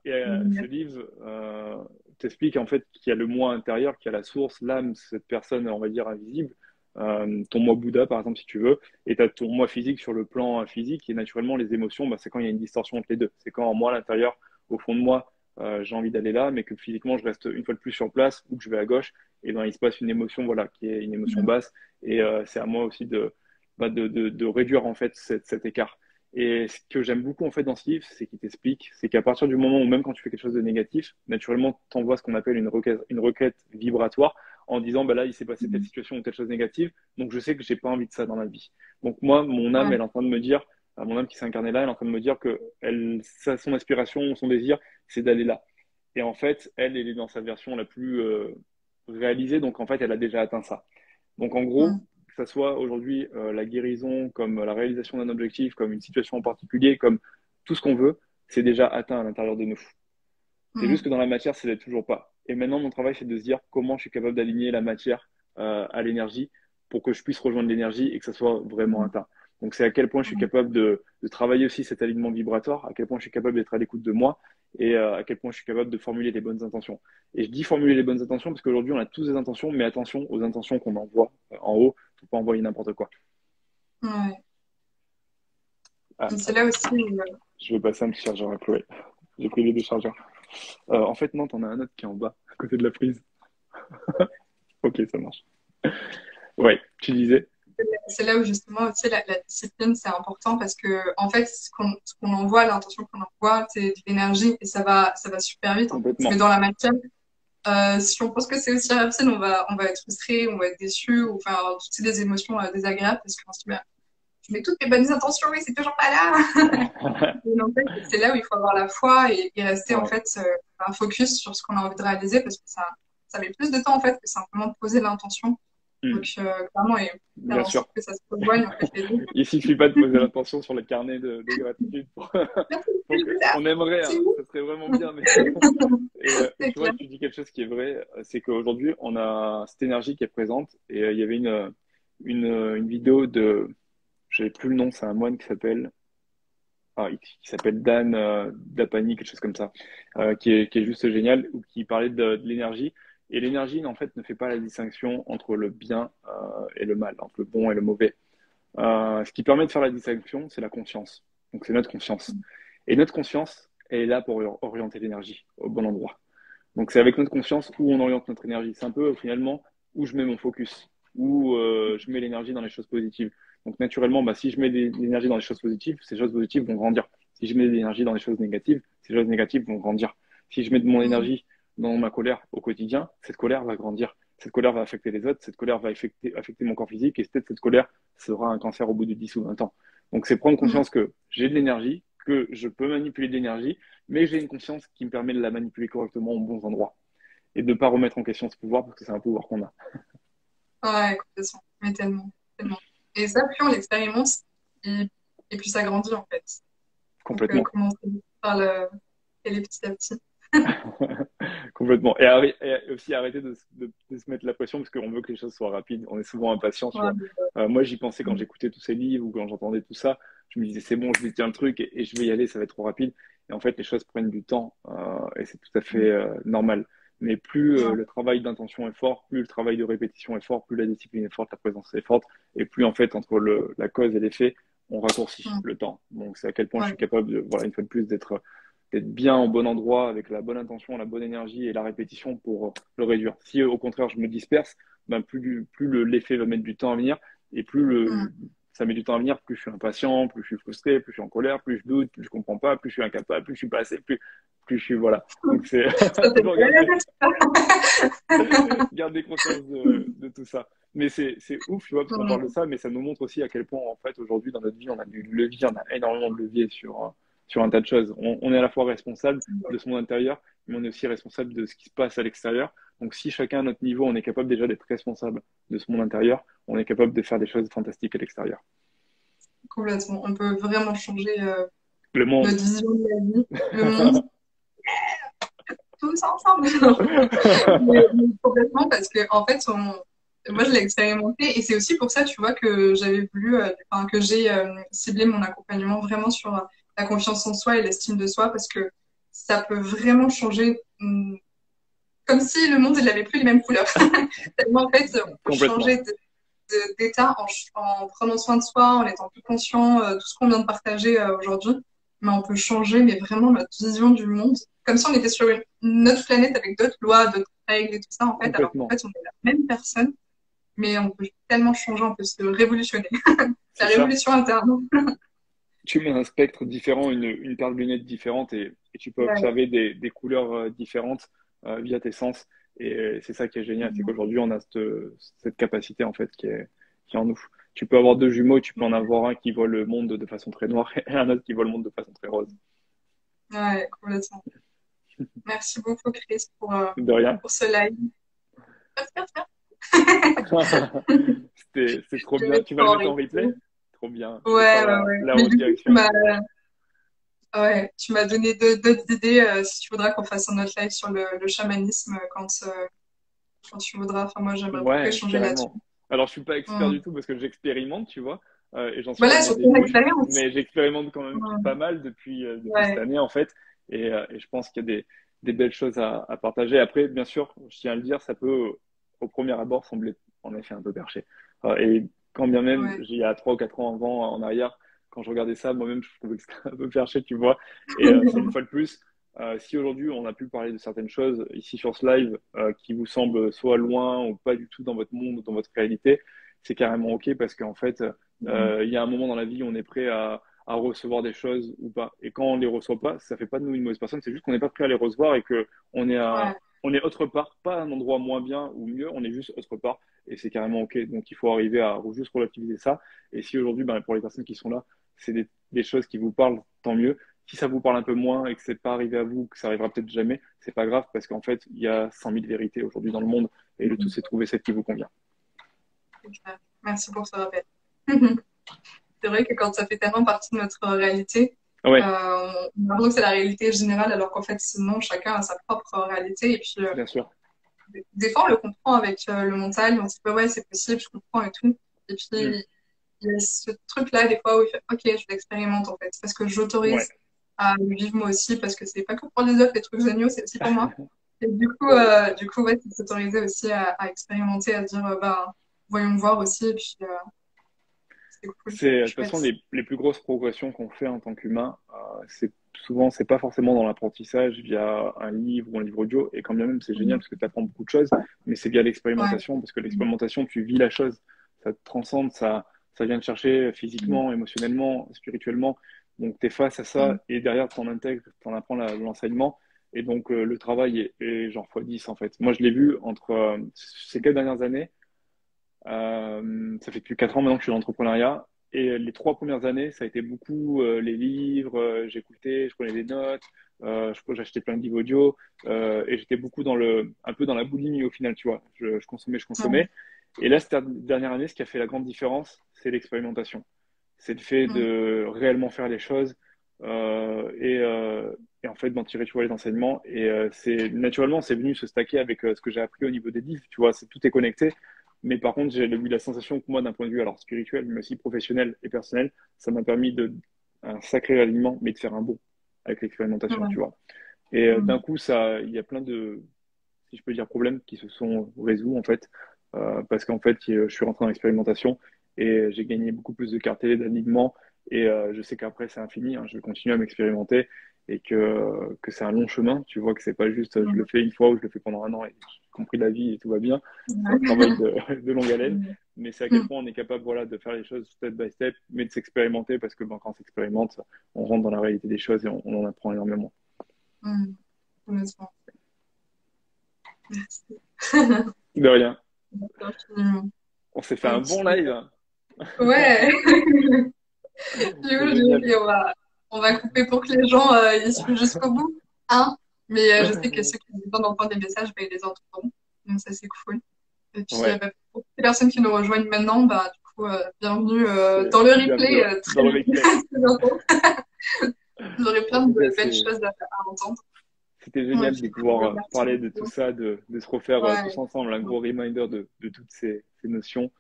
Speaker 2: Ce livre t'explique en fait qu'il y a le moi intérieur, qu'il y a la source, l'âme, cette personne, on va dire, invisible, ton moi Bouddha, par exemple, si tu veux, et tu as ton moi physique sur le plan physique, et naturellement, les émotions, bah, c'est quand il y a une distorsion entre les deux. C'est quand moi, à l'intérieur, au fond de moi, j'ai envie d'aller là, mais que physiquement, je reste une fois de plus sur place ou que je vais à gauche, et ben, il se passe une émotion, voilà, qui est une émotion
Speaker 1: Mm.
Speaker 2: basse, et c'est à moi aussi de réduire en fait cet écart. Et ce que j'aime beaucoup en fait dans ce livre, c'est qu'il t'explique, c'est qu'à partir du moment où même quand tu fais quelque chose de négatif, naturellement, tu envoies ce qu'on appelle une requête vibratoire en disant, bah là, il s'est passé telle
Speaker 1: Mm.
Speaker 2: situation ou telle chose négative, donc je sais que j'ai pas envie de ça dans ma vie. Donc moi, mon âme,
Speaker 1: Ouais.
Speaker 2: elle est en train de me dire, mon âme qui s'est incarnée là, elle est en train de me dire que son aspiration, son désir, c'est d'aller là. Et en fait, elle est dans sa version la plus réalisée, donc en fait, elle a déjà atteint ça. Donc en gros,
Speaker 1: Mm.
Speaker 2: que ça soit aujourd'hui la guérison, comme la réalisation d'un objectif, comme une situation en particulier, comme tout ce qu'on veut, c'est déjà atteint à l'intérieur de nous. C'est juste
Speaker 1: Mm.
Speaker 2: que dans la matière, c'est toujours pas. Et maintenant, mon travail, c'est de se dire comment je suis capable d'aligner la matière à l'énergie pour que je puisse rejoindre l'énergie et que ça soit vraiment
Speaker 1: Mm.
Speaker 2: atteint. Donc, c'est à quel point je suis
Speaker 1: Mm.
Speaker 2: capable de travailler aussi cet alignement vibratoire, à quel point je suis capable d'être à l'écoute de moi et à quel point je suis capable de formuler les bonnes intentions. Et je dis formuler les bonnes intentions parce qu'aujourd'hui, on a tous des intentions, mais attention aux intentions qu'on envoie en haut. Il ne faut pas envoyer n'importe quoi.
Speaker 1: Ouais.
Speaker 2: Ah,
Speaker 1: Et c'est là
Speaker 2: attends,
Speaker 1: aussi où,
Speaker 2: je vais passer un petit chargeur à Chloé. J'ai pris les deux chargeurs. En fait, non, t'en as un autre qui est en bas, à côté de la prise. Ok, ça marche. Ouais, tu disais.
Speaker 1: c'est là où justement aussi la discipline c'est important parce que en fait ce qu'on envoie, l'intention qu'on envoie, c'est de l'énergie et ça va super vite en fait. Mais
Speaker 2: Complètement.
Speaker 1: dans la matière, si on pense que c'est aussi rapide, on va être frustré, on va être déçu, ou enfin toutes des émotions désagréables parce qu'on se dit bah, je mets toutes mes bonnes intentions et c'est toujours pas là. Et en fait, c'est là où il faut avoir la foi et rester en
Speaker 2: Ouais,
Speaker 1: fait un focus sur ce qu'on a envie de réaliser parce que ça met plus de temps en fait que simplement de poser l'intention.
Speaker 2: Hmm.
Speaker 1: Donc, clairement, et faire
Speaker 2: Bien
Speaker 1: en
Speaker 2: sûr.
Speaker 1: sorte que ça se rejoigne, en fait, les deux.
Speaker 2: Il suffit pas de poser l'attention sur le carnet de gratitude
Speaker 1: Merci,
Speaker 2: pour que, on aimerait,
Speaker 1: c'est
Speaker 2: hein,
Speaker 1: vous.
Speaker 2: ça serait vraiment bien, mais et
Speaker 1: C'est
Speaker 2: tu vois,
Speaker 1: clair.
Speaker 2: tu dis quelque chose qui est vrai, c'est qu'aujourd'hui, on a cette énergie qui est présente et il y avait une vidéo de, je n'ai plus le nom, c'est un moine qui s'appelle qui s'appelle Dan Dapani, quelque chose comme ça, qui est juste génial, ou qui parlait de l'énergie. Et l'énergie, en fait, ne fait pas la distinction entre le bien et le mal, entre le bon et le mauvais. Ce qui permet de faire la distinction, c'est la conscience. Donc, c'est notre conscience. Et notre conscience, elle est là pour orienter l'énergie au bon endroit. Donc, c'est avec notre conscience où on oriente notre énergie. C'est un peu, finalement, où je mets mon focus, où je mets l'énergie dans les choses positives. Donc, naturellement, bah, si je mets de l'énergie dans les choses positives, ces choses positives vont grandir. Si je mets de l'énergie dans les choses négatives, ces choses négatives vont grandir. Si je mets de mon
Speaker 1: Mm.
Speaker 2: énergie dans ma colère au quotidien, cette colère va grandir. Cette colère va affecter les autres, cette colère va affecter mon corps physique, et peut-être cette colère sera un cancer au bout de 10 ou 20 ans. Donc, c'est prendre
Speaker 1: Mm.
Speaker 2: conscience que j'ai de l'énergie, que je peux manipuler de l'énergie, mais j'ai une conscience qui me permet de la manipuler correctement aux bons endroits et de ne pas remettre en question ce pouvoir parce que c'est un pouvoir qu'on a
Speaker 1: Ouais, complètement. Mais tellement, tellement. Et ça, plus on l'expérimente, et, et plus ça grandit, en fait. Donc,
Speaker 2: complètement.
Speaker 1: commencer par et les petit à petit.
Speaker 2: Complètement. Et aussi arrêter de se mettre la pression parce qu'on veut que les choses soient rapides. On est souvent impatient, tu
Speaker 1: Ouais,
Speaker 2: vois. Moi, j'y pensais quand j'écoutais tous ces livres ou quand j'entendais tout ça. Je me disais, c'est bon, je détiens le truc et je vais y aller, ça va être trop rapide. Et en fait, les choses prennent du temps et c'est tout à fait normal. Mais plus
Speaker 1: ouais,
Speaker 2: le travail d'intention est fort, plus le travail de répétition est fort, plus la discipline est forte, la présence est forte, et plus en fait, entre la cause et l'effet, on raccourcit
Speaker 1: ouais,
Speaker 2: le temps. Donc, c'est à quel point je
Speaker 1: ouais,
Speaker 2: suis capable de, voilà, une fois de plus, d'être bien au bon endroit, avec la bonne intention, la bonne énergie et la répétition pour le réduire. Si au contraire je me disperse, ben l'effet va mettre du temps à venir et
Speaker 1: mm.
Speaker 2: ça met du temps à venir, plus je suis impatient, plus je suis frustré, plus je suis en colère, plus je doute, plus je comprends pas, plus je suis incapable, plus je suis pas assez, plus je suis voilà. Donc c'est
Speaker 1: Ça, c'est
Speaker 2: toujours garder conscience de tout ça. Mais c'est ouf, tu vois, parce qu'on parle de
Speaker 1: Mm.
Speaker 2: ça, mais ça nous montre aussi à quel point, en fait, aujourd'hui, dans notre vie, on a du levier, on a énormément de levier sur un tas de choses. On est à la fois responsable de son intérieur, mais on est aussi responsable de ce qui se passe à l'extérieur. Donc, si chacun à notre niveau, on est capable déjà d'être responsable de son monde intérieur, on est capable de faire des choses fantastiques à l'extérieur.
Speaker 1: Complètement. On peut vraiment changer
Speaker 2: Le monde.
Speaker 1: notre vision de la vie, le monde, tous ensemble. Mais complètement parce que, en fait, moi, je l'ai expérimenté et c'est aussi pour ça, tu vois, que j'avais voulu, enfin, que j'ai ciblé mon accompagnement vraiment sur la confiance en soi et l'estime de soi parce que ça peut vraiment changer, comme si le monde, il n'avait plus les mêmes couleurs. Tellement, en fait, on peut changer
Speaker 2: Complètement.
Speaker 1: d'état en prenant soin de soi, en étant plus conscient, tout ce qu'on vient de partager aujourd'hui. Mais on peut changer, mais vraiment notre vision du monde, comme si on était sur une autre planète avec d'autres lois, d'autres règles et tout ça, en fait, alors qu'en
Speaker 2: Complètement.
Speaker 1: fait, on est la même personne, mais on peut tellement changer, on peut se révolutionner. La
Speaker 2: C'est ça.
Speaker 1: révolution interne.
Speaker 2: Tu mets un spectre différent, une paire de lunettes différente et tu peux
Speaker 1: Ouais.
Speaker 2: observer des couleurs différentes via tes sens. Et c'est ça qui est génial, c'est qu'aujourd'hui, on a cette capacité en fait qui est en nous. Tu peux avoir deux jumeaux, tu peux en avoir un qui voit le monde de façon très noire et un autre qui voit le monde de façon très rose.
Speaker 1: Ouais, complètement. Merci beaucoup, Chris,
Speaker 2: De rien.
Speaker 1: pour ce live. Merci, merci,
Speaker 2: C'était trop
Speaker 1: je vais
Speaker 2: bien.
Speaker 1: mettre
Speaker 2: Tu vas le
Speaker 1: en
Speaker 2: mettre en replay?
Speaker 1: replay.
Speaker 2: Trop bien. Je vais faire
Speaker 1: Ouais, ouais, ouais.
Speaker 2: la
Speaker 1: Mais
Speaker 2: haute
Speaker 1: du coup,
Speaker 2: direction.
Speaker 1: ouais, tu m'as donné d'autres idées si tu voudras qu'on fasse un autre live sur le chamanisme quand tu voudras. Enfin, moi, j'aimerais beaucoup
Speaker 2: Ouais,
Speaker 1: échanger là-dessus.
Speaker 2: carrément. Alors, je suis pas expert du
Speaker 1: Mm.
Speaker 2: tout parce que j'expérimente, tu vois, et j'en suis qu'à
Speaker 1: Voilà,
Speaker 2: mon
Speaker 1: sur ton
Speaker 2: début,
Speaker 1: expérience.
Speaker 2: mais j'expérimente quand même pas
Speaker 1: Mm.
Speaker 2: mal depuis cette
Speaker 1: Ouais.
Speaker 2: année, en fait, et je pense qu'il y a des belles choses à partager. Après, bien sûr, je tiens à le dire, ça peut, au premier abord, sembler en effet un peu perché. Et quand bien même,
Speaker 1: Ouais.
Speaker 2: il y a 3 ou 4 ans avant, en arrière, quand je regardais ça, moi-même, je trouvais que c'était un peu perché, tu vois. Et c'est une fois de plus. Si aujourd'hui on a pu parler de certaines choses ici sur ce live qui vous semblent soit loin ou pas du tout dans votre monde ou dans votre réalité, c'est carrément OK parce qu'en fait,
Speaker 1: Mm.
Speaker 2: il y a un moment dans la vie où on est prêt à recevoir des choses ou pas. Et quand on les reçoit pas, ça fait pas de nous une mauvaise personne, c'est juste qu'on n'est pas prêt à les recevoir et que
Speaker 1: Ouais.
Speaker 2: on est autre part, pas un endroit moins bien ou mieux, on est juste autre part et c'est carrément OK. Donc il faut arriver à juste relativiser ça. Et si aujourd'hui, ben, pour les personnes qui sont là, c'est des choses qui vous parlent, tant mieux. Si ça vous parle un peu moins et que c'est pas arrivé à vous, que ça arrivera peut-être jamais, c'est pas grave parce qu'en fait, il y a 100 000 vérités aujourd'hui dans le monde et le tout,
Speaker 1: Mm.
Speaker 2: c'est de trouver celle qui vous convient.
Speaker 1: C'est clair. Merci pour ce rappel. C'est vrai que quand ça fait tellement partie de notre réalité,
Speaker 2: Ouais,
Speaker 1: on a l'impression que c'est la réalité générale, alors qu'en fait, sinon, chacun a sa propre réalité. Et puis,
Speaker 2: bien sûr.
Speaker 1: des fois, on le comprend avec le mental, on se dit, ouais, c'est possible, je comprends et tout. Et puis,
Speaker 2: Mm.
Speaker 1: il y a ce truc-là, des fois, où il fait, ok, je l'expérimente, en fait, parce que
Speaker 2: Ouais.
Speaker 1: j'autorise à le vivre moi aussi, parce que c'est pas que pour les autres, les trucs géniaux, c'est aussi pour moi. Et du coup, ouais, c'est s'autoriser aussi à expérimenter, à dire, bah, voyons voir aussi, et puis, c'est cool,
Speaker 2: C'est, de toute façon,
Speaker 1: chouette.
Speaker 2: les plus grosses progressions qu'on fait en tant qu'humain, c'est souvent, c'est pas forcément dans l'apprentissage via un livre ou un livre audio, et quand bien même c'est génial
Speaker 1: Mhm.
Speaker 2: parce que tu apprends beaucoup de choses, mais c'est via
Speaker 1: Ouais.
Speaker 2: l'expérimentation, parce que l'expérimentation, tu vis la chose, ça te transcende, ça vient te chercher
Speaker 1: Mhm.
Speaker 2: physiquement, émotionnellement, spirituellement, donc tu es face à
Speaker 1: Mhm.
Speaker 2: ça, et derrière, tu en intègres, tu en apprends l'enseignement, et donc le travail est genre x10 en fait. Moi, je l'ai vu entre ces 4 dernières années. Ça fait depuis 4 ans maintenant que je suis dans l'entrepreneuriat. Et les 3 premières années, ça a été beaucoup les livres, j'écoutais, je prenais des notes, j'achetais plein de livres audio, et j'étais beaucoup un peu dans la boulimie au final, tu vois. Je consommais, je
Speaker 1: Ouais.
Speaker 2: consommais. Et là, cette dernière année, ce qui a fait la grande différence, c'est l'expérimentation. C'est le fait
Speaker 1: Mhm.
Speaker 2: de réellement faire les choses, et en fait d'en tirer, tu vois, les enseignements. Et c'est naturellement, c'est venu se stacker avec ce que j'ai appris au niveau des livres, tu vois, tout est connecté. Mais par contre, j'ai eu la sensation que moi, d'un point de vue alors spirituel, mais aussi professionnel et personnel, ça m'a permis un sacré alignement, mais de faire un bond avec l'expérimentation, tu
Speaker 1: Ouais.
Speaker 2: vois. Et d'un
Speaker 1: Mhm.
Speaker 2: coup, ça, il y a plein de, si je peux dire, problèmes qui se sont résolus en fait, parce qu'en fait, je suis rentré dans l'expérimentation et j'ai gagné beaucoup plus de clarté, d'alignement, et je sais qu'après c'est infini, hein, je vais continuer à m'expérimenter et que c'est un long chemin. Tu vois que c'est pas juste je le
Speaker 1: Mhm.
Speaker 2: fais une fois ou je le fais pendant un an et j'ai compris la vie et tout va bien. C'est un travail
Speaker 1: Ouais.
Speaker 2: de longue haleine,
Speaker 1: Mhm.
Speaker 2: mais c'est à quel
Speaker 1: Mhm.
Speaker 2: point on est capable, voilà, de faire les choses step by step, mais de s'expérimenter parce que ben, quand on s'expérimente, on rentre dans la réalité des choses et on en apprend énormément.
Speaker 1: Mhm. Honnêtement. Merci.
Speaker 2: De rien.
Speaker 1: Merci infiniment.
Speaker 2: On s'est fait
Speaker 1: Et
Speaker 2: un bon
Speaker 1: puis,
Speaker 2: live, hein.
Speaker 1: ouais. Du
Speaker 2: C'est
Speaker 1: coup,
Speaker 2: génial.
Speaker 1: on va couper pour que les gens y suivent jusqu'au bout. Hein? Mais je sais que ceux qui ont besoin d'entendre des messages, bah, ils les entendront. Donc ça, c'est cool. Et puis,
Speaker 2: Ouais,
Speaker 1: bah, pour les personnes qui nous rejoignent maintenant, bah, du coup, bienvenue
Speaker 2: c'est
Speaker 1: dans le
Speaker 2: bienvenue
Speaker 1: replay
Speaker 2: dans
Speaker 1: très,
Speaker 2: le replay.
Speaker 1: très bientôt. Vous aurez
Speaker 2: En
Speaker 1: plein
Speaker 2: tout
Speaker 1: de
Speaker 2: cas,
Speaker 1: belles choses à entendre.
Speaker 2: c'était
Speaker 1: Ouais,
Speaker 2: génial de
Speaker 1: puis, cool.
Speaker 2: pouvoir
Speaker 1: Merci
Speaker 2: parler de tout
Speaker 1: beaucoup.
Speaker 2: ça, de se refaire tous
Speaker 1: Ouais.
Speaker 2: ensemble un gros reminder de toutes ces notions.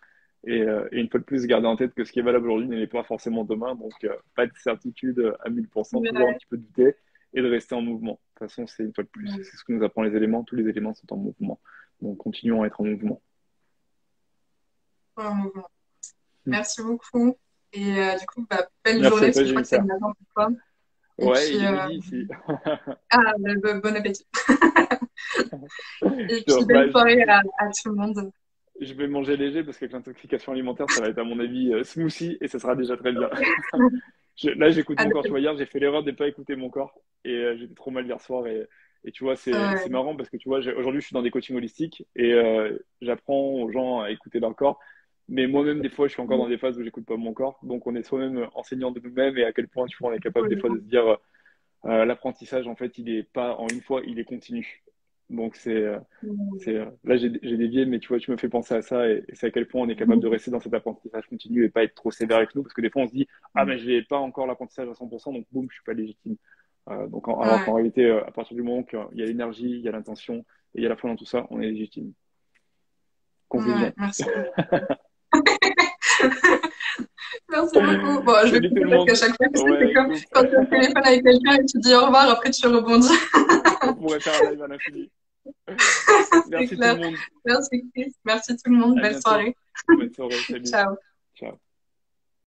Speaker 2: Et une fois de plus, garder en tête que ce qui est valable aujourd'hui n'est pas forcément demain. Donc, pas de certitude à 1000%, toujours un
Speaker 1: Ouais.
Speaker 2: petit peu douter et de rester en mouvement. De toute façon, c'est une fois de plus.
Speaker 1: Ouais.
Speaker 2: C'est ce que nous apprend les éléments. Tous les éléments sont en mouvement. Donc, continuons à être en mouvement.
Speaker 1: Ouais, ouais. Merci beaucoup. Et du coup, bah, belle
Speaker 2: Merci
Speaker 1: journée,
Speaker 2: à
Speaker 1: parce
Speaker 2: toi,
Speaker 1: que je crois que c'est le
Speaker 2: Jennifer.
Speaker 1: matin pour toi. Et
Speaker 2: Ouais,
Speaker 1: puis,
Speaker 2: il est midi ici.
Speaker 1: bon appétit. Et
Speaker 2: Je
Speaker 1: puis,
Speaker 2: bah,
Speaker 1: belle soirée à tout le monde.
Speaker 2: je vais manger léger parce qu'avec l'intoxication alimentaire, ça va être à mon avis smoothie et ça sera déjà très bien. Là, j'écoute
Speaker 1: À
Speaker 2: mon corps. Tu
Speaker 1: demain.
Speaker 2: vois, hier, j'ai fait l'erreur de ne pas écouter mon corps et j'étais trop mal hier soir. Et tu vois, c'est
Speaker 1: Ouais.
Speaker 2: marrant parce que tu vois, aujourd'hui, je suis dans des coachings holistiques et j'apprends aux gens à écouter leur corps. Mais moi-même, des fois, je suis encore dans des phases où j'écoute pas mon corps. Donc, on est soi-même enseignant de nous-mêmes et à quel point, tu vois, on est capable des fois de se dire l'apprentissage, en fait, il est pas en une fois, il est continu. Donc, là, j'ai dévié, mais tu vois, tu me fais penser à ça et c'est à quel point on est capable de rester dans cet apprentissage continu et pas être trop sévère avec nous parce que des fois, on se dit, ah, mais je n'ai pas encore l'apprentissage à 100%, donc boum, je suis pas légitime. Alors qu'en
Speaker 1: Ouais.
Speaker 2: réalité, à partir du moment qu'il y a l'énergie, il y a l'intention et il y a la foi dans tout ça, on est légitime.
Speaker 1: Ouais.
Speaker 2: Conclusion.
Speaker 1: Merci beaucoup. Merci beaucoup. Bon, je vais
Speaker 2: Salut tout
Speaker 1: couper
Speaker 2: le
Speaker 1: parce qu'à
Speaker 2: monde.
Speaker 1: chaque fois, tu sais, c'est
Speaker 2: Ouais,
Speaker 1: comme
Speaker 2: coupe.
Speaker 1: quand tu as le téléphone avec quelqu'un et tu dis au revoir, après tu rebondis.
Speaker 2: On pourrait faire un live à l'infini.
Speaker 1: C'est
Speaker 2: Merci tout le
Speaker 1: clair.
Speaker 2: monde.
Speaker 1: Merci Chris. Merci tout le monde.
Speaker 2: À
Speaker 1: Belle
Speaker 2: bientôt.
Speaker 1: soirée.
Speaker 2: Bonne soirée. Salut.
Speaker 1: Ciao.
Speaker 2: Ciao.